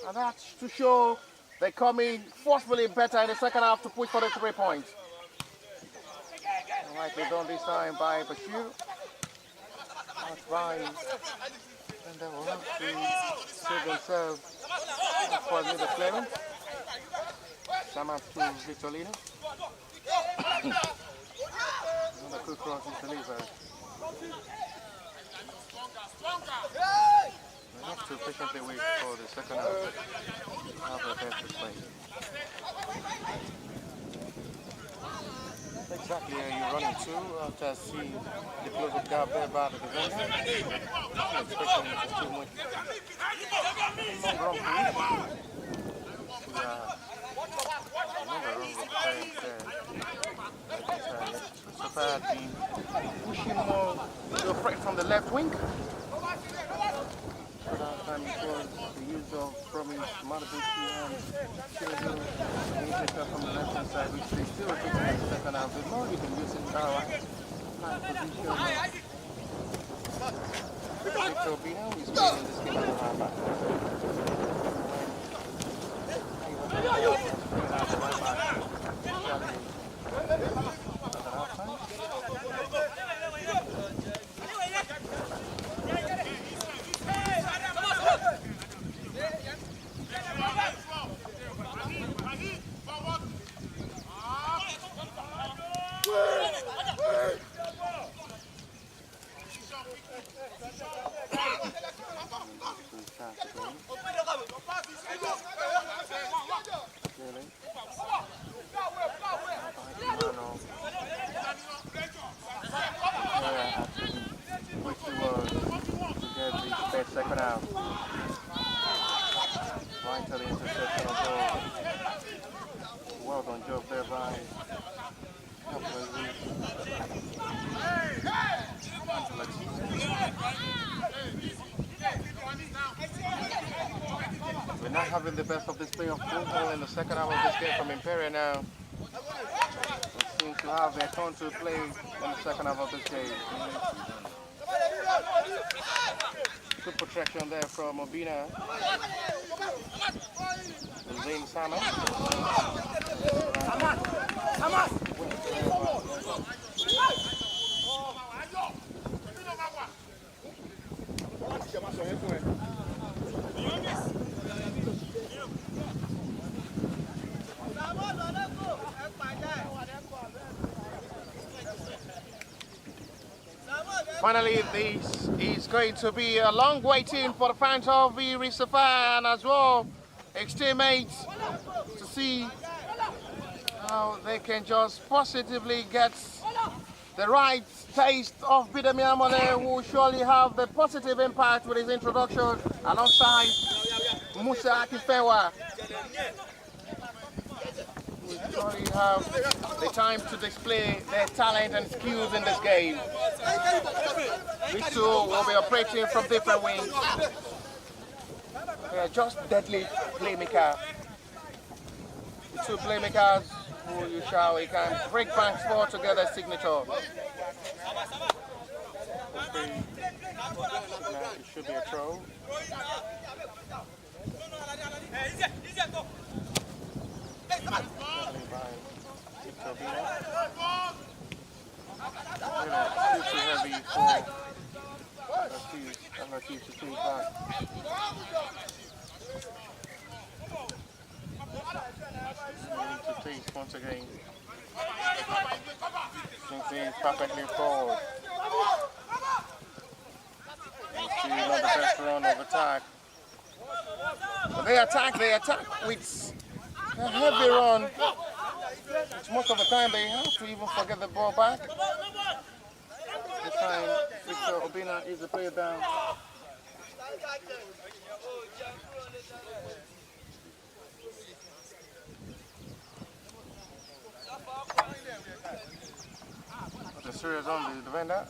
And that's to show they're coming forcefully better in the second half to push for the 3 points. Rightly done this time by Bashir. That's fine. And they will have to save themselves for the clearance. Sama to Vitolino. Another quick cross is delivered. We have to patiently wait for the second half of the best display. Exactly where you're running to after seeing the close-up gap there by the defender. Expecting it to still much long run another run with players there. Sapphire being pushing more to a threat from the left wing. about a bit to take from the left hand side, which they still taking in the second half. The more you can use it now, Dina is playing this game at the half back. Second half. Right to the interception of ball. Well done job there by We're not having the best of display of football in the second half of this game from Imperial now. They seem to have their turn to play in the second half of this game. Good protection there from Obina. Zayn Sama. Finally, this is going to be a long waiting for the fans of the Sapphire and as well ex-teammates to see how they can just positively get the right taste of Bidemiamole, who will surely have the positive impact with his introduction alongside Musa Akifewa. We surely have the time to display their talent and skills in this game. These two will be operating from different wings. They are just deadly playmakers. The two playmakers who you can break banks for together signature. It should be a throw. Too heavy for Latif to take back. Need to take once again. Thinks he's perfectly forward. See another best run of attack. But they attack with a heavy run. Which most of the time they have to even forget the ball back. This time, Victor Obina is the player down. The serious on the defender.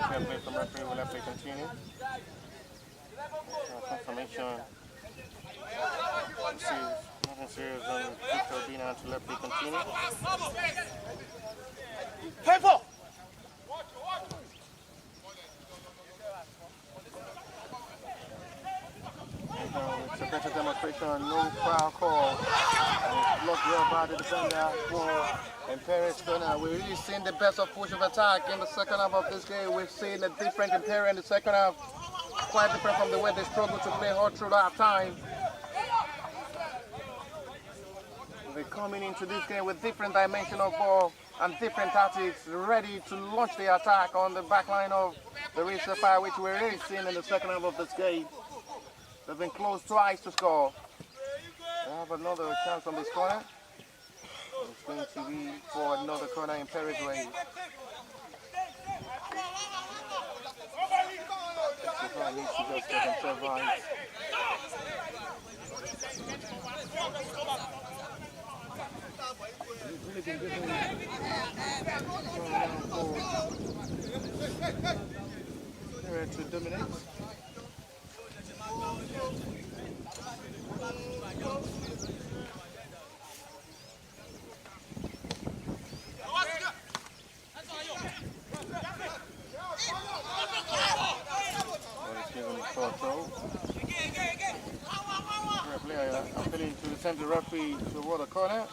Fair play from referee, will that play continue? Confirmation. Nothing serious on Victor Dina to let play continue. Tempo! It's a better demonstration, no foul call. And it's blocked well by the defender for Imperial. We're really seeing the best of push of attack in the second half of this game. We've seen a different Imperial in the second half, quite different from the way they struggled to play hard through that time. They're coming into this game with different dimension of ball and different tactics, ready to launch the attack on the back line of the Sapphire, which we're really seeing in the second half of this game. They've been close twice to score. They have another chance on this corner. It's going to be for another corner in Paris way. Sapphire needs to just get themselves right. Really been giving to dominate. sends the referee to award a corner.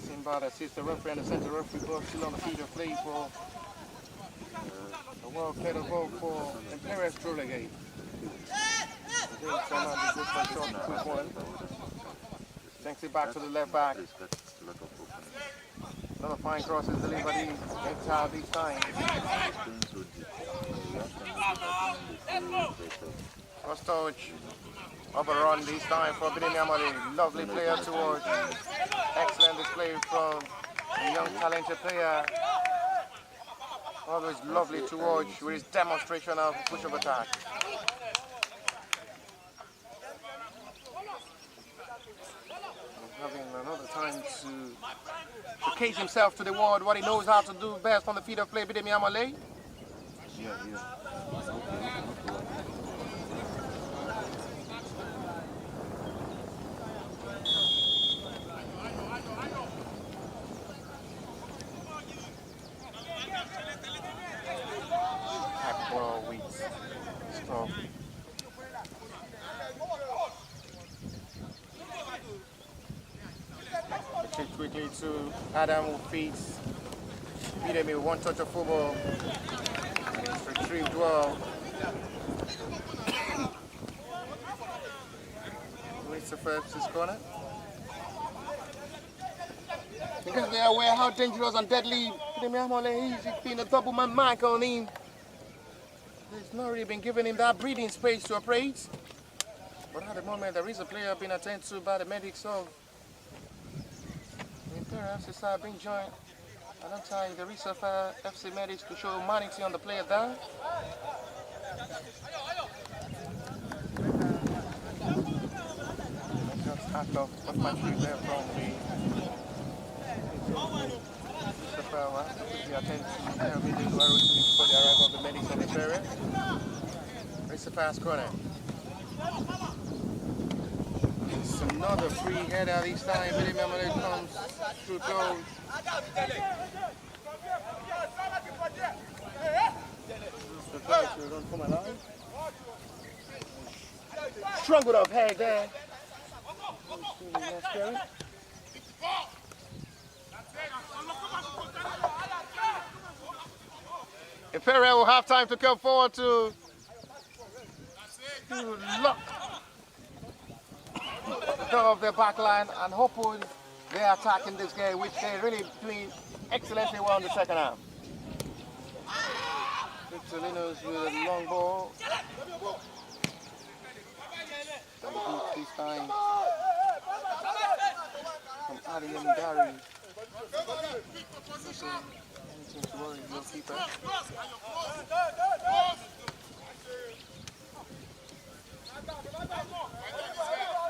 Sinbad assists the referee and the center referee both still on the field of play for a well-played ball for Imperial to relegate. Takes it back to the left back. Another fine cross is delivered in. Int'l this time. Cross touch. Overrun this time for Binyamali. Lovely player to watch. Excellent display from a young talented player. Always lovely to watch with his demonstration of push-up attack. Having another time to case himself to the world, what he knows how to do best on the field of play, Binyamali. Yeah. Ball with stop. Check quickly to Adam who feeds Bidemi with one touch of football. And it's retrieved well. Waits the first corner. Because they are aware how dangerous and deadly Bidemi Amole is. It's been a double man mark on him. He's not really been giving him that breathing space to operate. But at the moment, there is a player being attended to by the medics of the Imperial FC side being joined alongside the Sapphire FC medics to show humanity on the player there. Just act of sportsmanship there from the Sapphire will have to quickly attend to the medics who are rotating before the arrival of the medics of the Imperial. It's a fast corner. It's another free header this time. Billy Mamale comes through goal. Struggled up head there. Imperial will have time to come forward to lock the door of their back line and hopefully they're attacking this game, which they're really doing excellently well in the second half. Victorinos with a long ball. This time from Ali Mdari. Anything to worry, goalkeeper.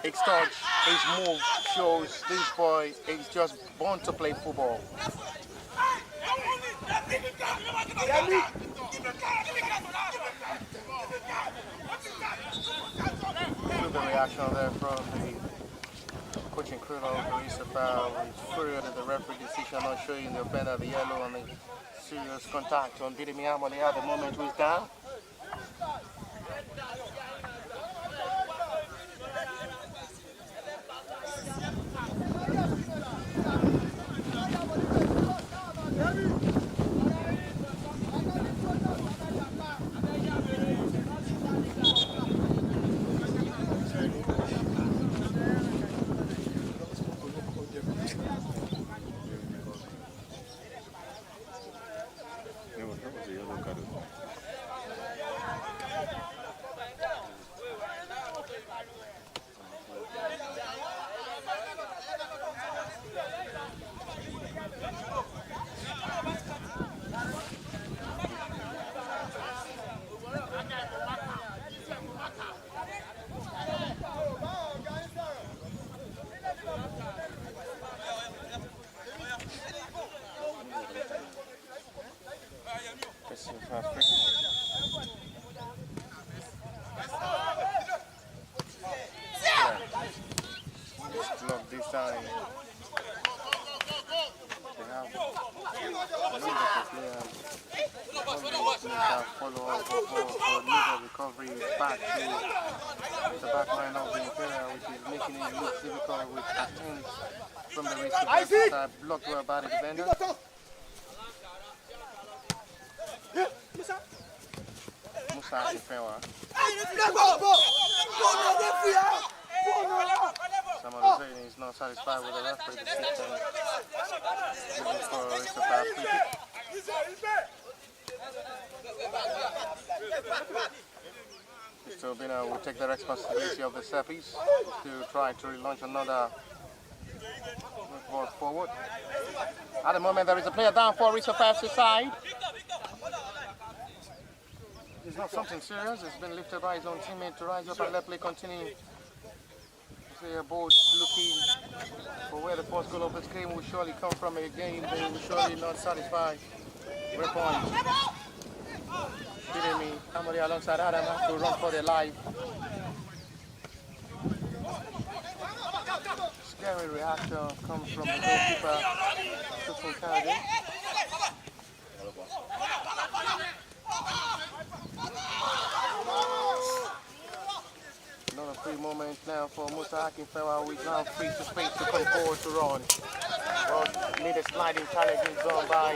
His touch, his move shows this boy is just born to play football. The reaction there from the coaching crew of the Sapphire with furious at the referee decision not showing the offender the yellow and the serious contact on Didi Miamole at the moment who is down. This time they have follow up for recovery back to the back line of the Imperial, which is making it look difficult with attempts from the Reese side, blocked well by the defender. Musa Akifewa. Some of the Zayden is not satisfied with the referee decision. Looking for a Sapphire free kick. So Dina will take the responsibility of the Sappies to try to relaunch another ball forward. At the moment there is a player down for Sapphire's side. It's not something serious. It's been lifted by his own teammate to rise up and let play continue. Player both looking for where the first goal of this game will surely come from. Again, they will surely not satisfy. Red point. Feeding me. Somebody alongside Adam has to run for their life. Scary reaction comes from the goalkeeper. Another free moment now for Musa Akifewa, who is now free to space to come forward to run. Well, need a sliding challenge done by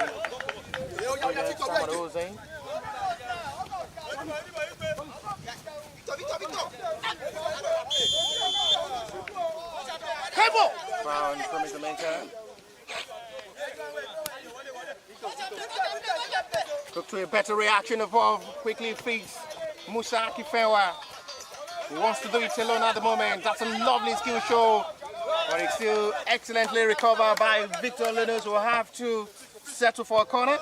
Samarose. Foul from the mentor. Took to a better reaction of quickly feeds Musa Akifewa. He wants to do it alone at the moment. That's a lovely skill show, but it's still excellently recovered by Victor Linus, who will have to settle for a corner.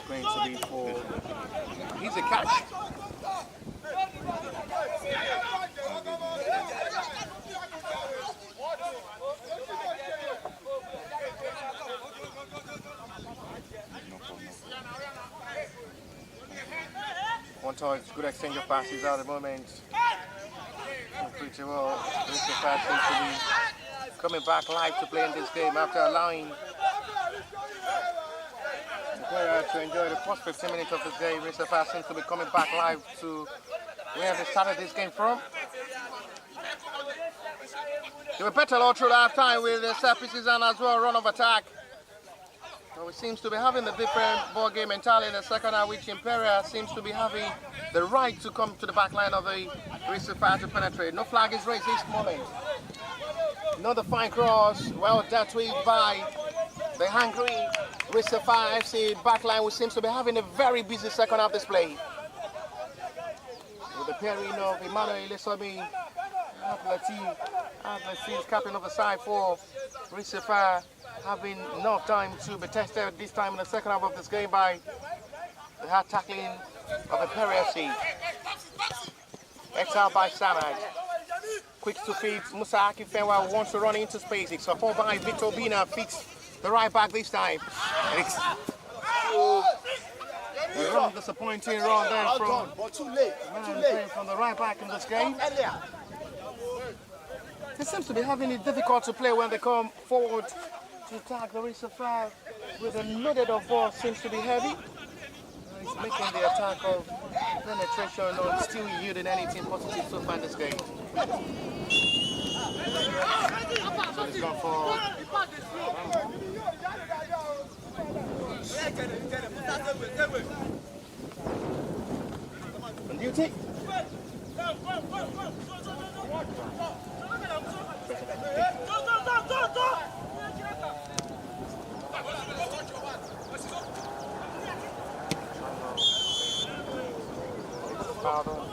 Going to be for easy catch. One touch, good exchange of passes at the moment. Pretty well. Mr. Fat seems to be coming back live to play in this game after allowing to enjoy the first 15 minutes of this game. Mr. Fast seems to be coming back live to where they started this game from. They were better all through half time with the set pieces and as well run of attack. So it seems to be having a different ball game entirely in the second half, which Imperial seems to be having the right to come to the back line of the Sapphire to penetrate. No flag is raised this moment. Another fine cross, well dealt with by the hungry Sapphire FC backline, which seems to be having a very busy second half display. With the pairing of Emmanuel Lesomi, Atletis, captain of the side for Sapphire, having enough time to be tested this time in the second half of this game by the hard tackling of Imperial FC. Exiled by Samad. Quick to feed Musa Akifewa, wants to run into space. It's support by Victor Dina, feeds the right back this time. It's a wrong, disappointing run there from the right back in this game. They seems to be having it difficult to play when they come forward to attack the Sapphire with a loaded of ball. Seems to be heavy. He's making the attack of penetration or still yielding anything positive so far in this game. So he's gone for on duty.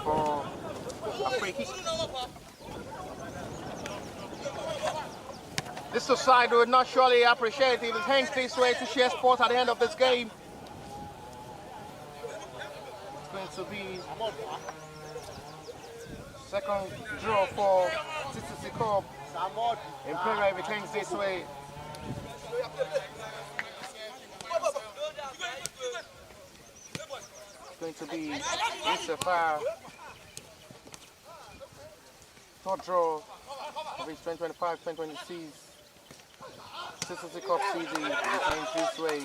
For a free kick. This society would not surely appreciate it if it hangs this way to share sports at the end of this game. It's going to be second draw for TCCCUP'26. Imperial if it hangs this way. going to be Sapphire. Third draw of his 2025-2026 TCCCUP Cup season ends this way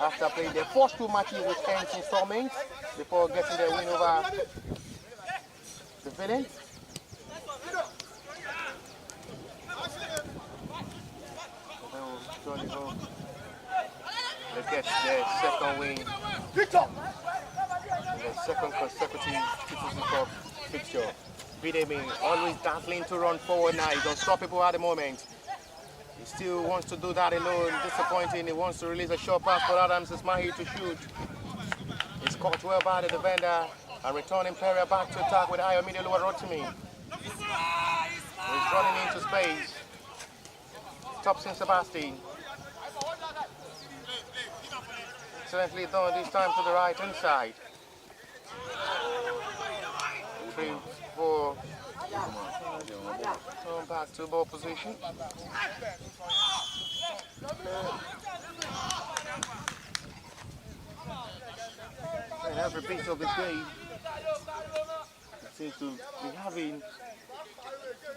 after playing their first two matches with ends installments before getting their win over the Villains. They get their second win in their second consecutive TCCCUP fixture. Bidemi always dazzling to run forward now. He's unstoppable at the moment. He still wants to do that alone. Disappointing. He wants to release a short pass, but Adams is here to shoot. He's caught well by the defender and return Imperial back to attack with high immediate lower Rotimi. He's running into space. Stops in Sebastian. Excellently done this time to the right hand side. 3-4. Come back to ball position. And every bit of the game seems to be having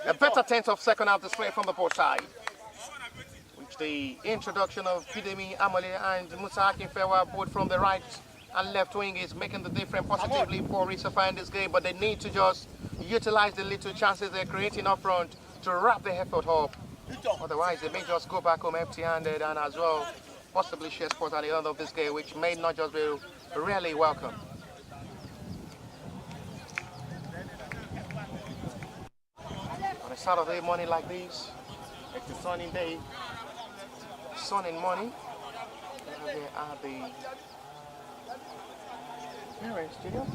a better tenth of second half display from the port side. Which the introduction of Bidemi, Amole and Musa Akinfewa both from the right and left wing is making the difference positively for Rissafa in this game, but they need to just utilize the little chances they're creating up front to wrap the effort up. Otherwise, they may just go back home empty-handed and as well possibly share sport at the end of this game, which may not just be really welcome. On a Saturday morning like this, it's a sunny day, sun and money. There are the parents, do you know?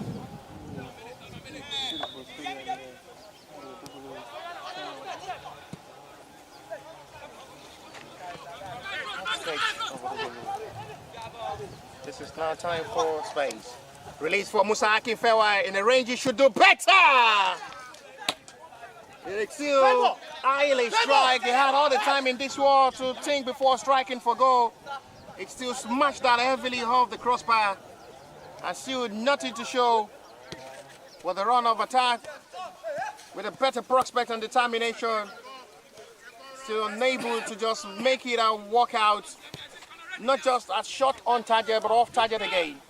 This is now time for space. Release for Musa Akinfewa in the range. He should do better. It's still highly strike. He had all the time in this war to think before striking for goal. It still smashed that heavily off the crossbar. And still nothing to show with the run of attack. With a better prospect and determination. Still unable to just make it a walkout. Not just a shot on target, but off target again.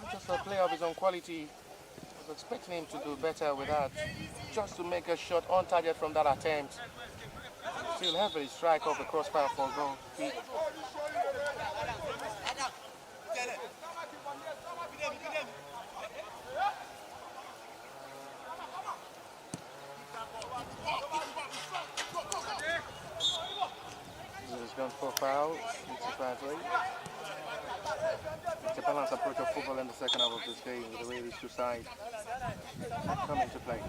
Not just a player of his own quality. I was expecting him to do better with that. Just to make a shot on target from that attempt. Still heavily strike off the crossbar for a goal. Gone for foul. It's a balanced approach of football in the second half of this game with the way these two sides come into play.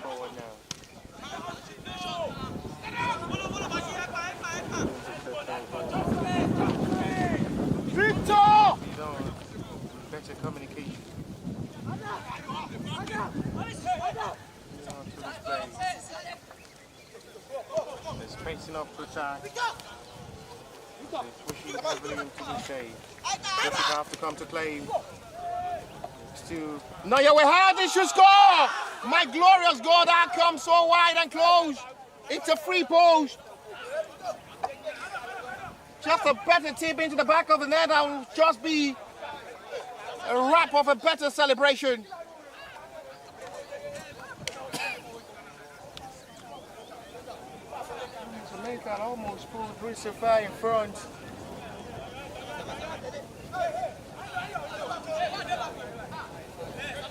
Forward now. Better communication. They're spacing up to attack. They're pushing heavily into the shade. Jessica have to come to play. Still. No, yeah, we had this should score! My glorious goal that comes so wide and close. It's a free post. Just a better tip into the back of the net that will just be a wrap of a better celebration. Jamaica almost pulled Rissafa in front.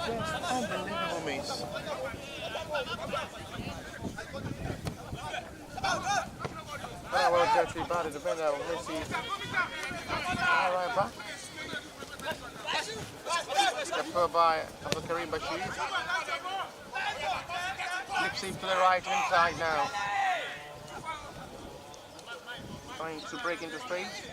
Just unbelievable miss. Very well gently by the defender of Messi. All right back. Step by Karim Bashir. Flips him to the right inside now. Trying to break into space.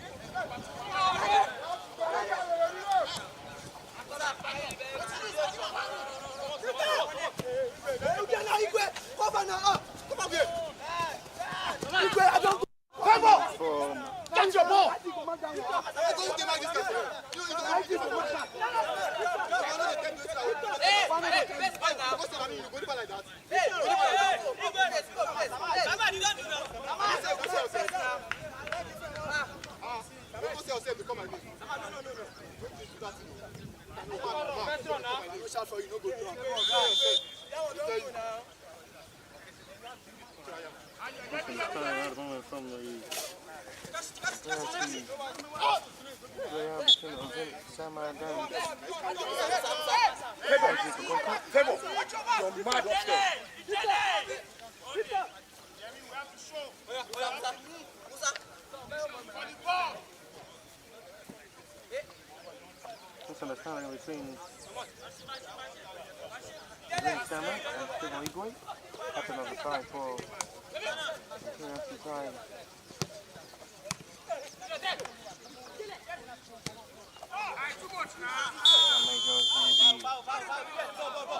Get your ball! Misunderstanding between Sama and Stephen Igwe. Captain of the side for the side.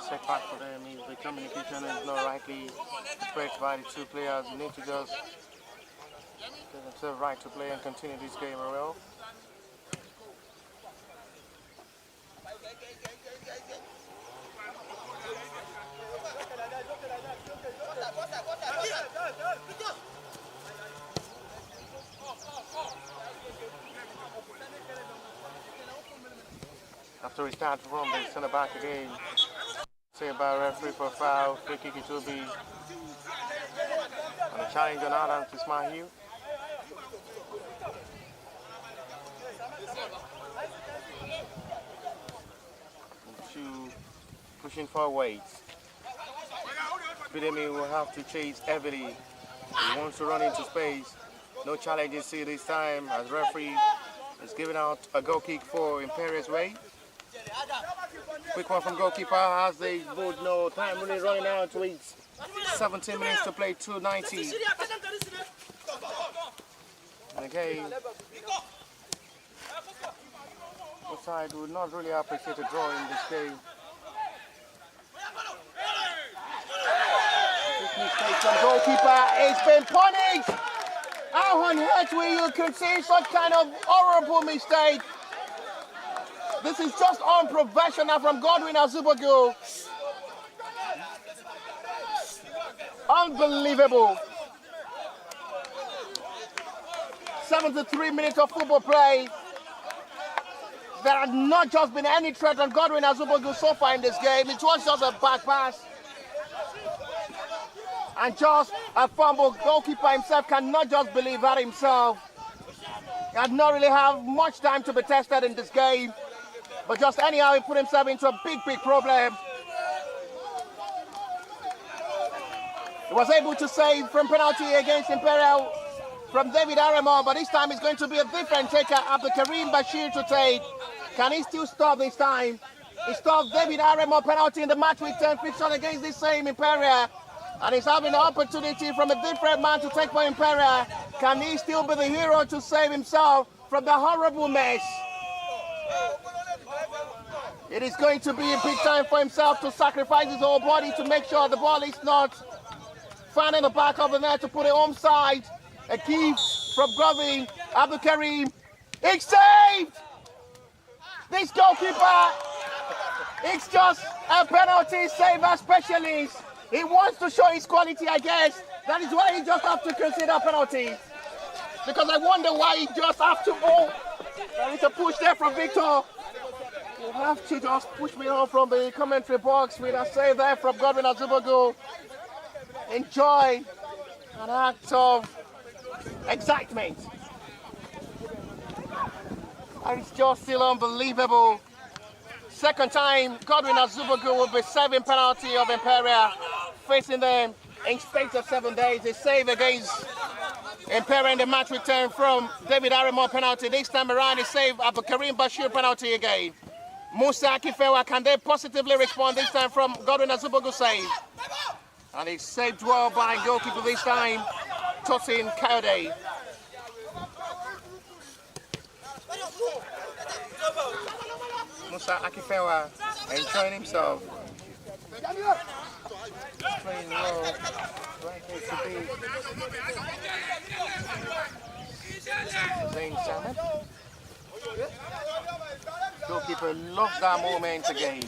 Setback for them is the communication is not rightly spread by the two players. You need to just get themselves right to play and continue this game well. After we start from the center back again, say by referee for foul, free kick it will be on a challenge on Adams Ismail. Pushing forward. Bidemi will have to chase heavily. He wants to run into space. No challenges see this time as referee is giving out a goal kick for Imperial's way. Quick one from goalkeeper as they both know time really running out to 17 minutes to play, 2:90. And again, the side would not really appreciate a draw in this game. Mistake from goalkeeper, it's been punished. How on earth will you concede such kind of horrible mistake? This is just unprofessional from Godwin Azubogu. Unbelievable. 73 minutes of football play. There has not just been any threat on Godwin Azubogu so far in this game. It was just a back pass. And just a fumble. Goalkeeper himself cannot just believe that himself. He had not really have much time to be tested in this game. But just anyhow, he put himself into a big problem. He was able to save from penalty against Imperial from David Aremo, but this time it's going to be a different taker, Abdulkarim Bashir to take. Can he still stop this time? He stopped David Aremo penalty in the match week 10 fixture against this same Imperial. And he's having an opportunity from a different man to take for Imperial. Can he still be the hero to save himself from the horrible mess? It is going to be a big time for himself to sacrifice his whole body to make sure the ball is not found in the back of the net to put it onside. A gift from Grovin, Abdul Karim. It's saved! This goalkeeper, it's just a penalty saver specialist. He wants to show his quality, I guess. That is why he just have to consider penalty. Because I wonder why he just have to go. There is a push there from Victor. You have to just push me on from the commentary box with a save there from Godwin Azubogu. Enjoy an act of excitement. And it's just still unbelievable. Second time, Godwin Azubogu will be saving penalty of Imperial, facing them in space of 7 days. A save against Imperial in the match return from David Aremo penalty. This time around, he saved Abdul Karim Bashir penalty again. Musa Akifewa, can they positively respond this time from Godwin Azubogu save? And it's saved well by goalkeeper this time, Tosin Kayode. Musa Akifewa enjoying himself. Playing well, right place to be. Zayn Salmon. Goalkeeper loves that moment again.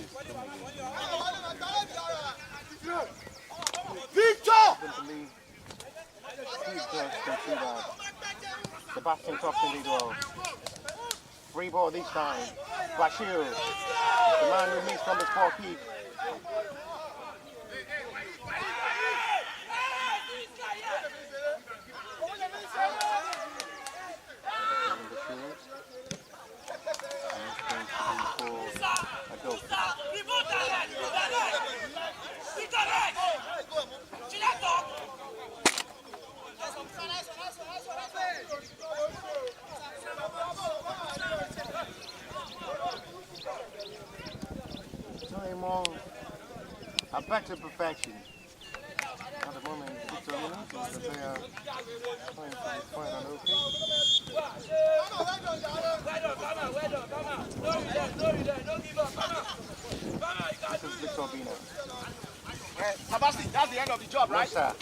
Sebastian Thompson did well. Free ball this time. Bashir, the man who missed from the spot kick. A better perfection. At the moment, Victor Williams, the player playing for the final, okay. This is Victor Dina. Sebastian, that's the end of the job, right? Yes, sir.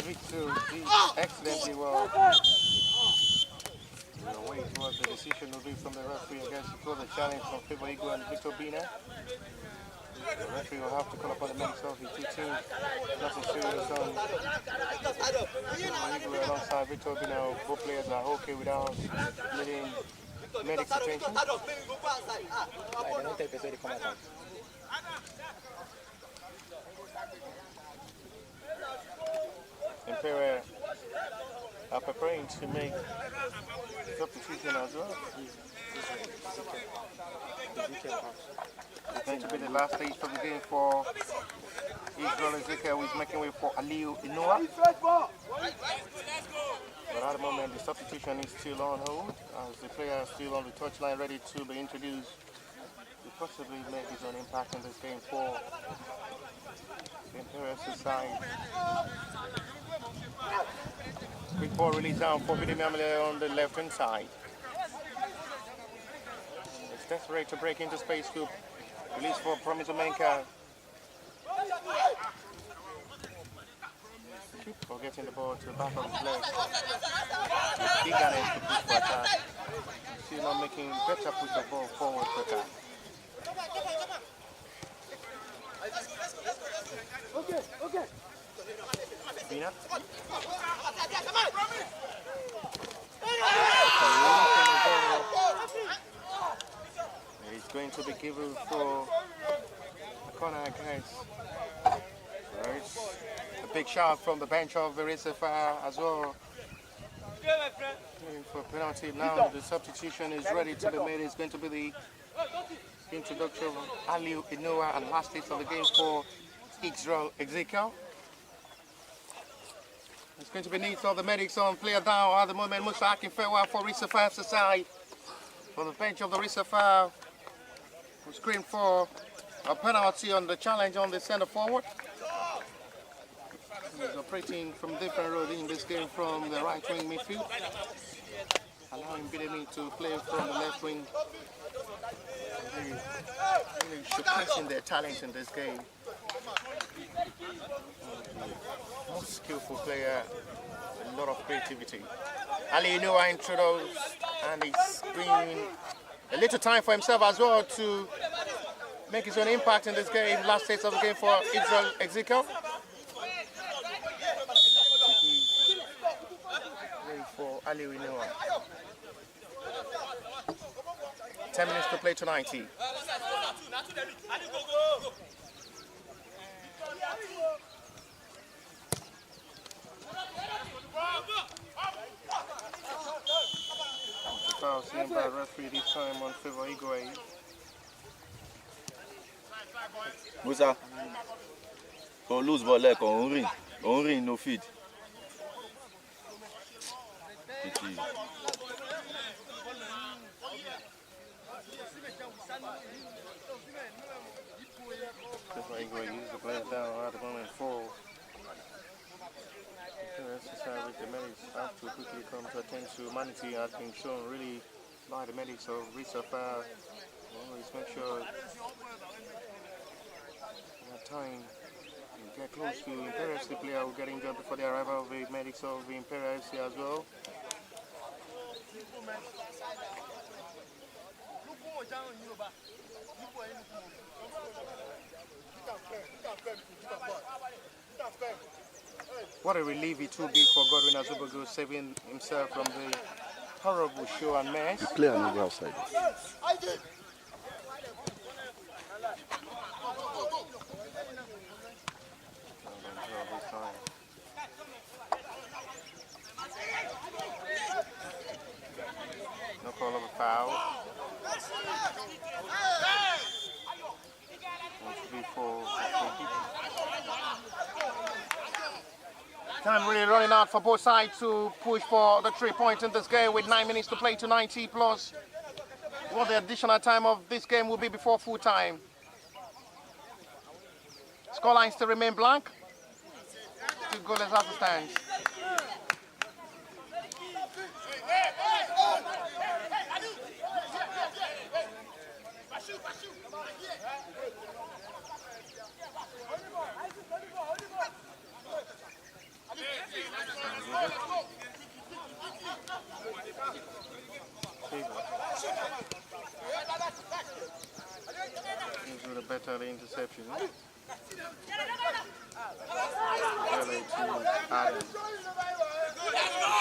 Victor did excellently well. The way towards the decision will be from the referee against it was a challenge from Favor Eagle and Victor Bina. The referee will have to call upon the medics of the two teams. Nothing serious on Eagle alongside Victor Bina. Both players are okay without needing medics' attention. Imperial are preparing to make substitution as well. It's going to be the last stage of the game for Israel Ezekiel, who is making way for Aliu Inoa. But at the moment, the substitution is still on hold, as the player is still on the touchline, ready to be introduced to possibly make his own impact in this game for the Imperial side. Quick ball release down for Bidimamile on the left-hand side. It's desperate to break into space scoop. Release for Promise Omenka. Keep forgetting the ball to the back of his leg. He's eager to push for attack. Still not making better push the ball forward for attack. Okay. Dina. It's going to be given for a corner against. Right. A big shot from the bench of the Sapphire as well. For penalty now, the substitution is ready to be made. It's going to be the introduction of Aliu Inoa and last hit of the game for Israel Ezekiel. It's going to be neat of the medics on player down at the moment. Musa Akinfewa for Sapphire side. From the bench of the Sapphire, who screamed for a penalty on the challenge on the centre forward. He's operating from different road in this game from the right wing midfield, allowing Bidemi to play from the left wing. Really showcasing their talent in this game. Most skillful player, a lot of creativity. Ali Inua introduced, and he's bringing a little time for himself as well to make his own impact in this game. Last stage of the game for Israel Ezekiel. For Ali Inua. 10 minutes to play to 90. Foul seen by referee this time on favor Igwe. Musa, qu'on lose ball là, qu'on ring no feed. Favor Igwe use the player down at the moment for exercise with the medics have to quickly come to attend to humanity has been shown really by the medics of Sapphire. Well, make sure at time you get close to Imperial FC player who get injured before the arrival of the medics of the Imperial FC as well. What a relief it will be for Godwin Azubugu, saving himself from the horrible show and mess. The player no go outside. No call of a foul. 1, 2, 3, 4. Time really running out for both sides to push for the 3 points in this game with 9 minutes to play to 90 plus. What the additional time of this game will be before full time. Scoreline still remain blank. 2 goalless as it stands. He's with a better interception.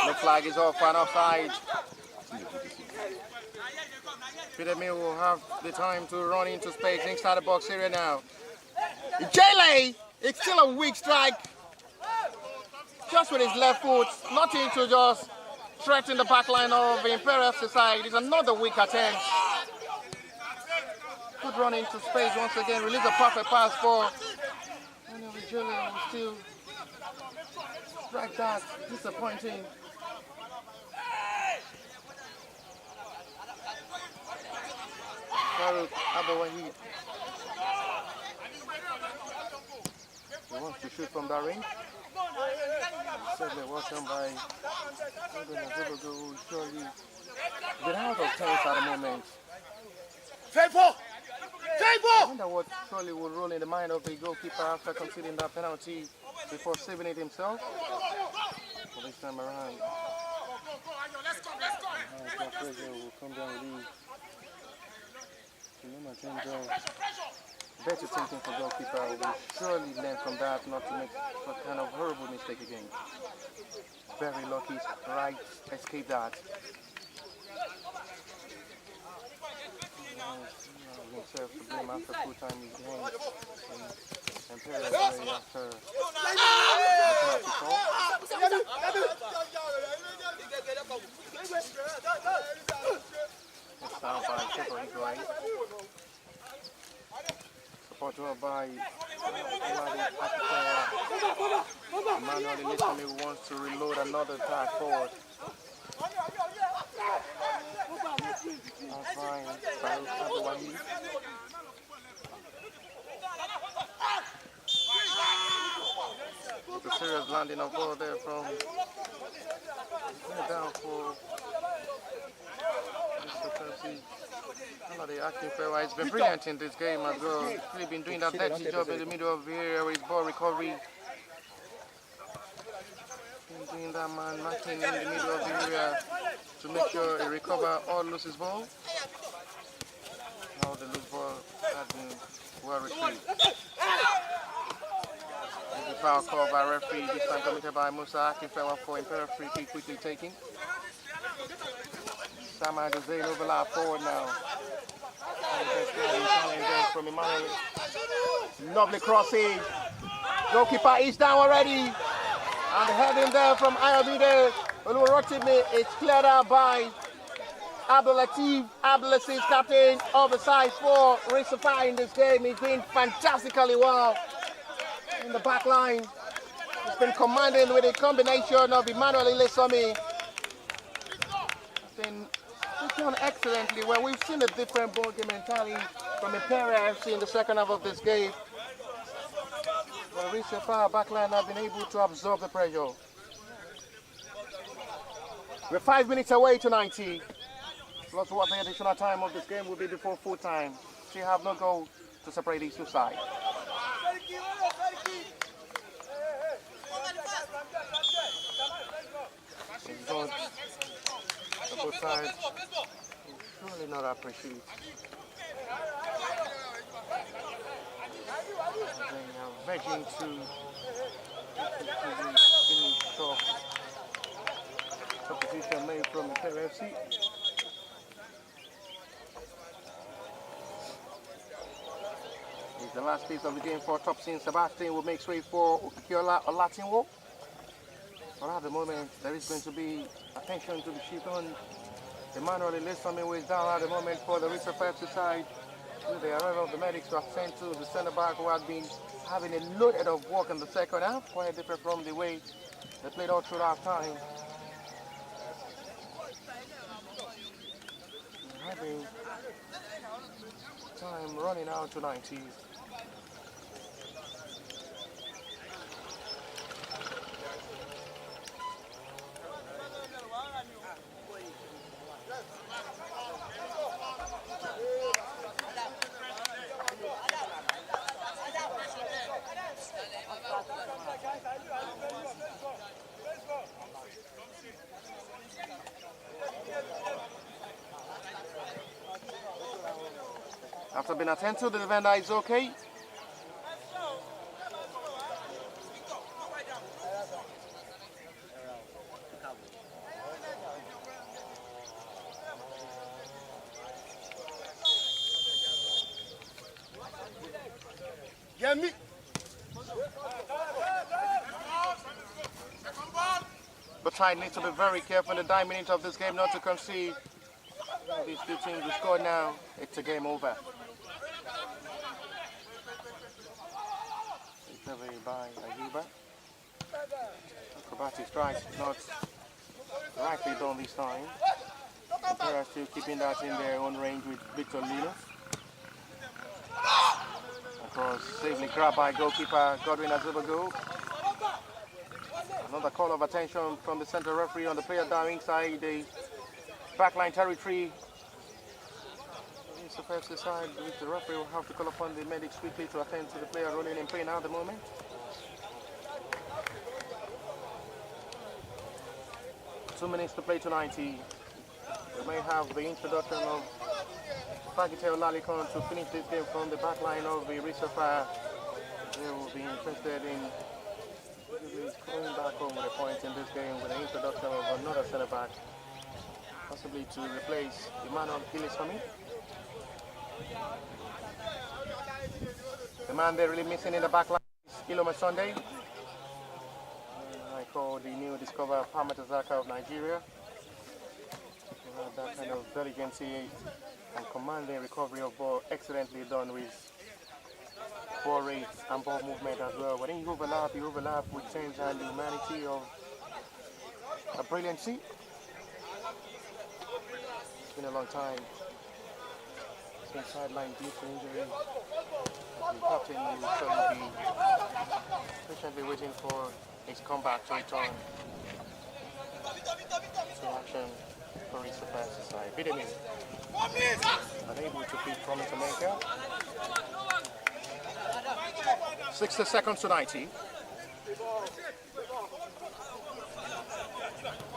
The flag is off and offside. Peter Mill will have the time to run into space inside the box area now. Ijebu, it's still a weak strike. Just with his left foot, nothing to just threaten the back line of the Imperial side. It's another weak attempt. Good run into space once again, release a perfect pass for Ijebu will still strike that. Disappointing. Farouk Abouahid. He wants to shoot from that ring. Segment was done by Ijebu, who will surely get out of tense at the moment. I wonder what surely will roll in the mind of the goalkeeper after conceding that penalty before saving it himself. For this time around, pressure will come down with ease. Better thinking for goalkeeper will surely learn from that not to make a kind of horrible mistake again. Very lucky, right, escape that. Himself to blame after full time is behind and Imperial play after the call. It's down by Dipo, he's right. Supported by Emmanuel initially wants to reload another attack forward. That's fine. It's a serious landing of ball there from down for the acting fair. He's been brilliant in this game as well. He's really been doing that dirty job in the middle of the area with ball recovery. Been doing that man marking in the middle of the area to make sure he recover or lose his ball. Now the loose ball has been well retrieved. The foul call by referee, this time committed by Musa Akinfewa for Imperial free kick quickly taken. Sama Hussein overlap forward now. From Emmanuel. Lovely crossing. Goalkeeper is down already. And heading there from Ayabide. Oluwarotimi is cleared out by Abdulatif. Abdulatif, captain of the side for Sapphire in this game. He's doing fantastically well in the back line. He's been commanding with a combination of Emmanuel Ilesomi. He's done excellently well. We've seen a different ball game entirely from Imperial FC in the second half of this game. But Sapphire backline have been able to absorb the pressure. We're 5 minutes away to 90. Plus what the additional time of this game will be before full time. still have no goal to separate these two sides. It's good. So both sides surely not appreciate. They are begging to finish off substitution made from the FC. It's the last piece of the game for top scene. Sebastian will make way for Ukikiola or Latinwo. But at the moment, there is going to be attention to be shown. Emmanuel Elesami is down at the moment for the Reserve FC side. With the arrival of the medics who have sent to the centre back who has been having a load of work in the second half, quite different from the way they played all through half time. Having time running out to 90. After being attentive, the defender is okay. Get me. But I need to be very careful in the 9 minutes of this game not to concede. These two teams will score now. It's a game over. Recovery by Ijebu. Acrobatic strike, not rightly done this time. Imperial still keeping that in their own range with Victor Lino. Across, safely grabbed by goalkeeper Godwin Azubago. Another call of attention from the central referee on the player down inside the backline territory. It's the first side, which the referee will have to call upon the medics quickly to attend to the player rolling in pain at the moment. Two minutes to play to 90. We may have the introduction of Fagiteo Lalikon to finish this game from the backline of the Sapphire. They will be interested in going back home with a point in this game with the introduction of another centre back, possibly to replace Emmanuel Kilisami. The man they're really missing in the back line is Iloma Sunday. I call the new discover Pamatazaka of Nigeria. That kind of delicacy and commanding recovery of ball, excellently done with ball rate and ball movement as well. When you overlap with sense and the humanity of a brilliancy. It's been a long time. It's been sidelined due to injury. The captain will certainly be patiently waiting for his comeback to return to action for his first side. Bidemi, unable to beat Promise America. 60 seconds to 90.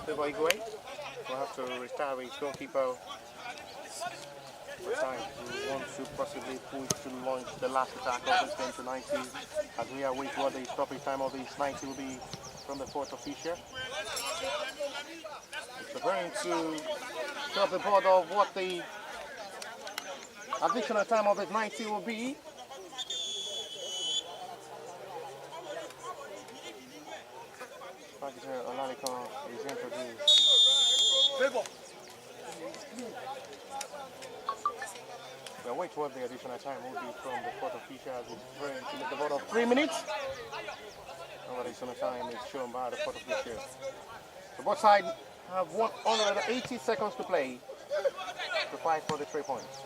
Before Igwe will have to restart with his goalkeeper. Time we want to possibly push to launch the last attack of this game to 90 as we await what the stoppage time of this 90 will be from the fourth official. Preparing to drop the board of what the additional time of this 90 will be. Olalikon is introduced. We'll wait what the additional time will be from the fourth official as it's referring to the board of 3 minutes. And what additional time is shown by the fourth official. So both sides have 180 seconds to play to fight for the 3 points.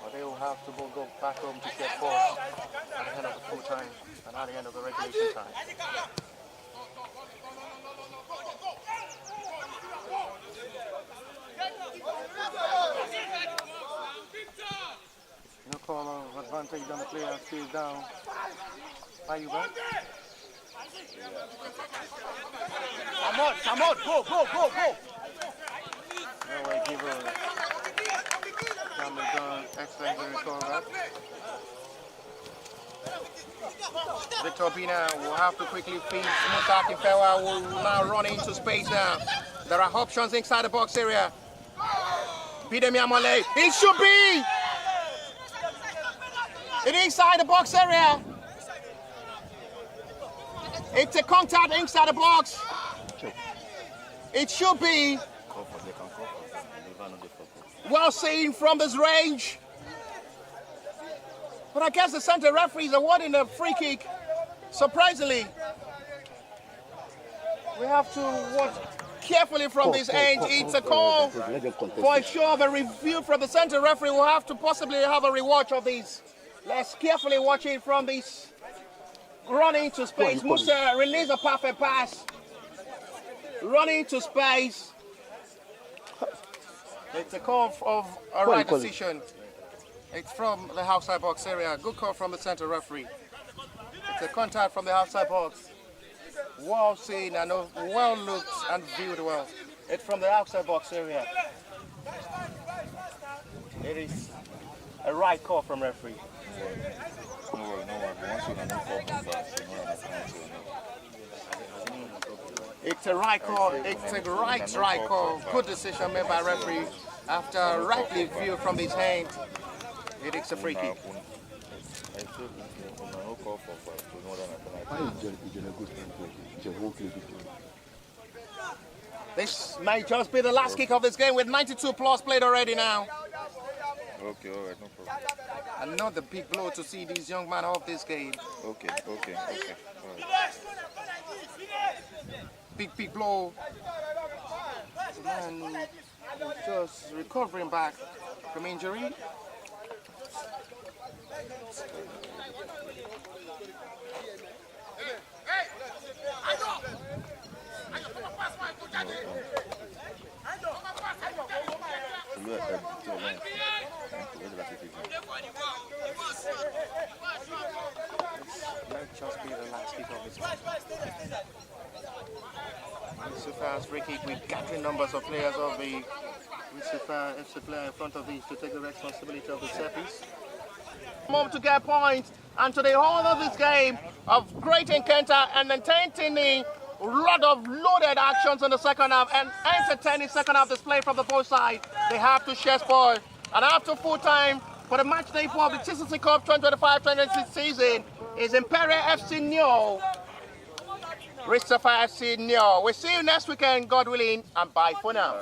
But they will have to both go back home to get four at the end of the full time and at the end of the regulation time. call of advantage on the player, stays down. Are you back? Come on, go. No way, give her. Done. Excellent recall that. Victor Dina will have to quickly feed Mutaki Fewa will now run into space now. There are options inside the box area. Bidemi Amole. It should be! It is inside the box area. It's a contact inside the box. It should be. Well seen from this range. But I guess the center referees are awarding a free kick. Surprisingly. We have to watch carefully from this end. It's a call for a show of a review from the center referee. We'll have to possibly have a rewatch of these. Let's carefully watch it from this. Running to space. Musa release a perfect pass. Running to space. It's a call of a right decision. It's from the outside box area. Good call from the center referee. It's a contact from the outside box. Well seen and well looked and viewed well. It's from the outside box area. It is a right call from referee. No worry. Once you have no call from that, It's a right call. It's a right call. Good decision made by referee after rightly viewed from his hand. It is a free kick. This may just be the last kick of this game with 92 plus played already now. Okay, all right, no problem. Another big blow to see these young men off this game. Okay. All right. Big blow. The man is just recovering back from injury. Might just be the last kick of this game. Sapphire's free kick with gathering numbers of players of the Sapphire FC player in front of these to take the responsibility of the set piece. Move to get points and to the whole of this game of great encounter and entertaining a lot of loaded actions in the second half and entertaining second half display from the both sides. They have to share spoil and after full time for the match day 4 of the TCCCUP' 25-26 season is Imperial FC Nyo. Sapphire FC Nyo. We'll see you next weekend, God willing, and bye for now.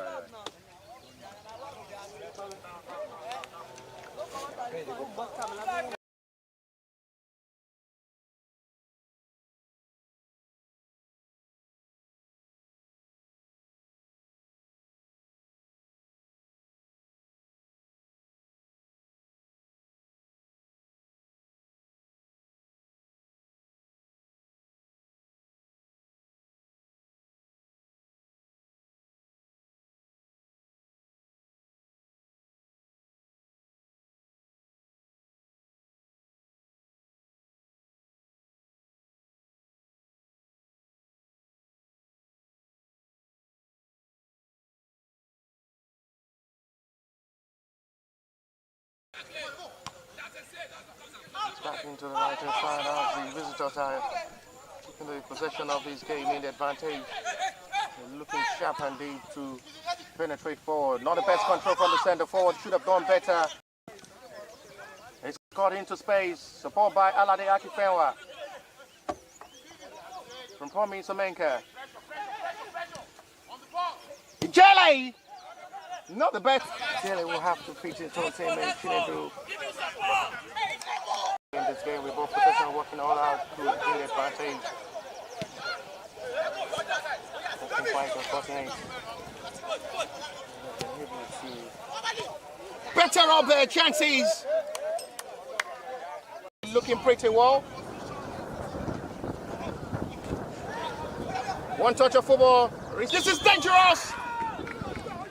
Back into the right hand side as the visitors are taking the possession of this game in the advantage. They're looking sharp indeed to penetrate forward. Not the best control from the centre forward, should have done better. It's got into space, support by Alade Akifenwa. From Pomi Somenka. Jelly! Not the best. Jelly will have to feed his own teammate, Chinedu. In this game, we both possession working all out to gain the advantage. Better of their chances. Looking pretty well. One touch of football. This is dangerous.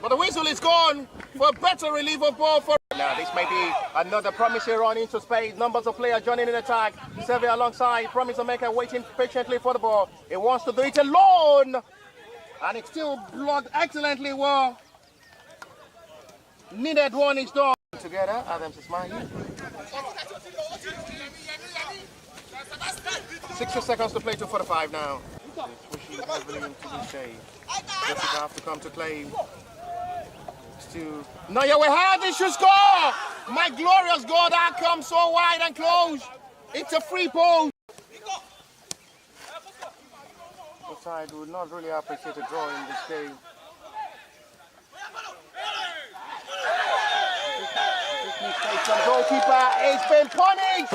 But the whistle is gone for a better relief of ball for Now this may be another promising run into space. Numbers of players joining in attack. Sevi alongside. Promise maker waiting patiently for the ball. He wants to do it alone. And it still blocked excellently well. Needed one is done. Together, Adams Ismail. 60 seconds to play, 2:45 now. Pushing heavily into the shade. Jessica have to come to play. No, yeah, we had this should score! My glorious goal that comes so wide and close. It's a free post. The side would not really appreciate a draw in this game. The goalkeeper has been punished.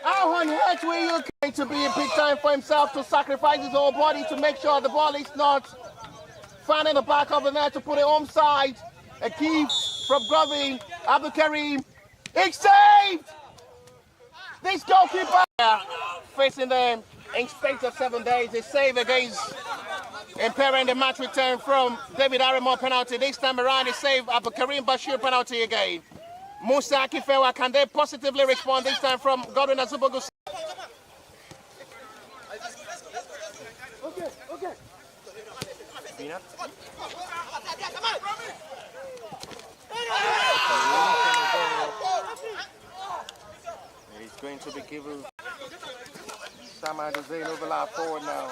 How on earth were you going to be a big time for himself to sacrifice his whole body to make sure the ball is not found in the back of the net to put it onside? A keep from Groving, Abdul Karim. It's saved! This goalkeeper facing them in space of 7 days. A save against Imperial in the match return from David Arimore penalty. This time around, a save Abdul Karim Bashir penalty again. Musa Akifewa, can they positively respond this time from Godwin Azubogu? Okay. Dina. It's going to be given Sama Dezain overlap forward now.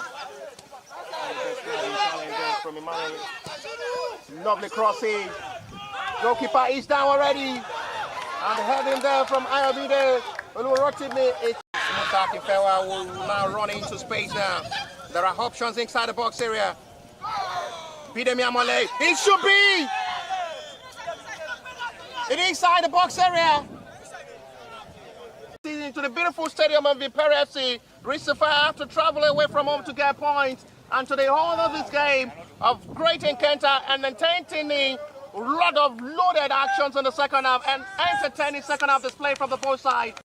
From Emmanuel. Lovely crossing. Goalkeeper is down already. And heading there from Ayabide. Musa Akifewa will now run into space now. There are options inside the box area. Bidemi Amole. It should be! It is inside the box area. Into the beautiful stadium of Imperial FC. Sapphire have to travel away from home to get points. And to the whole of this game of great encounter and entertaining a lot of loaded actions in the second half and entertaining second half display from the both sides.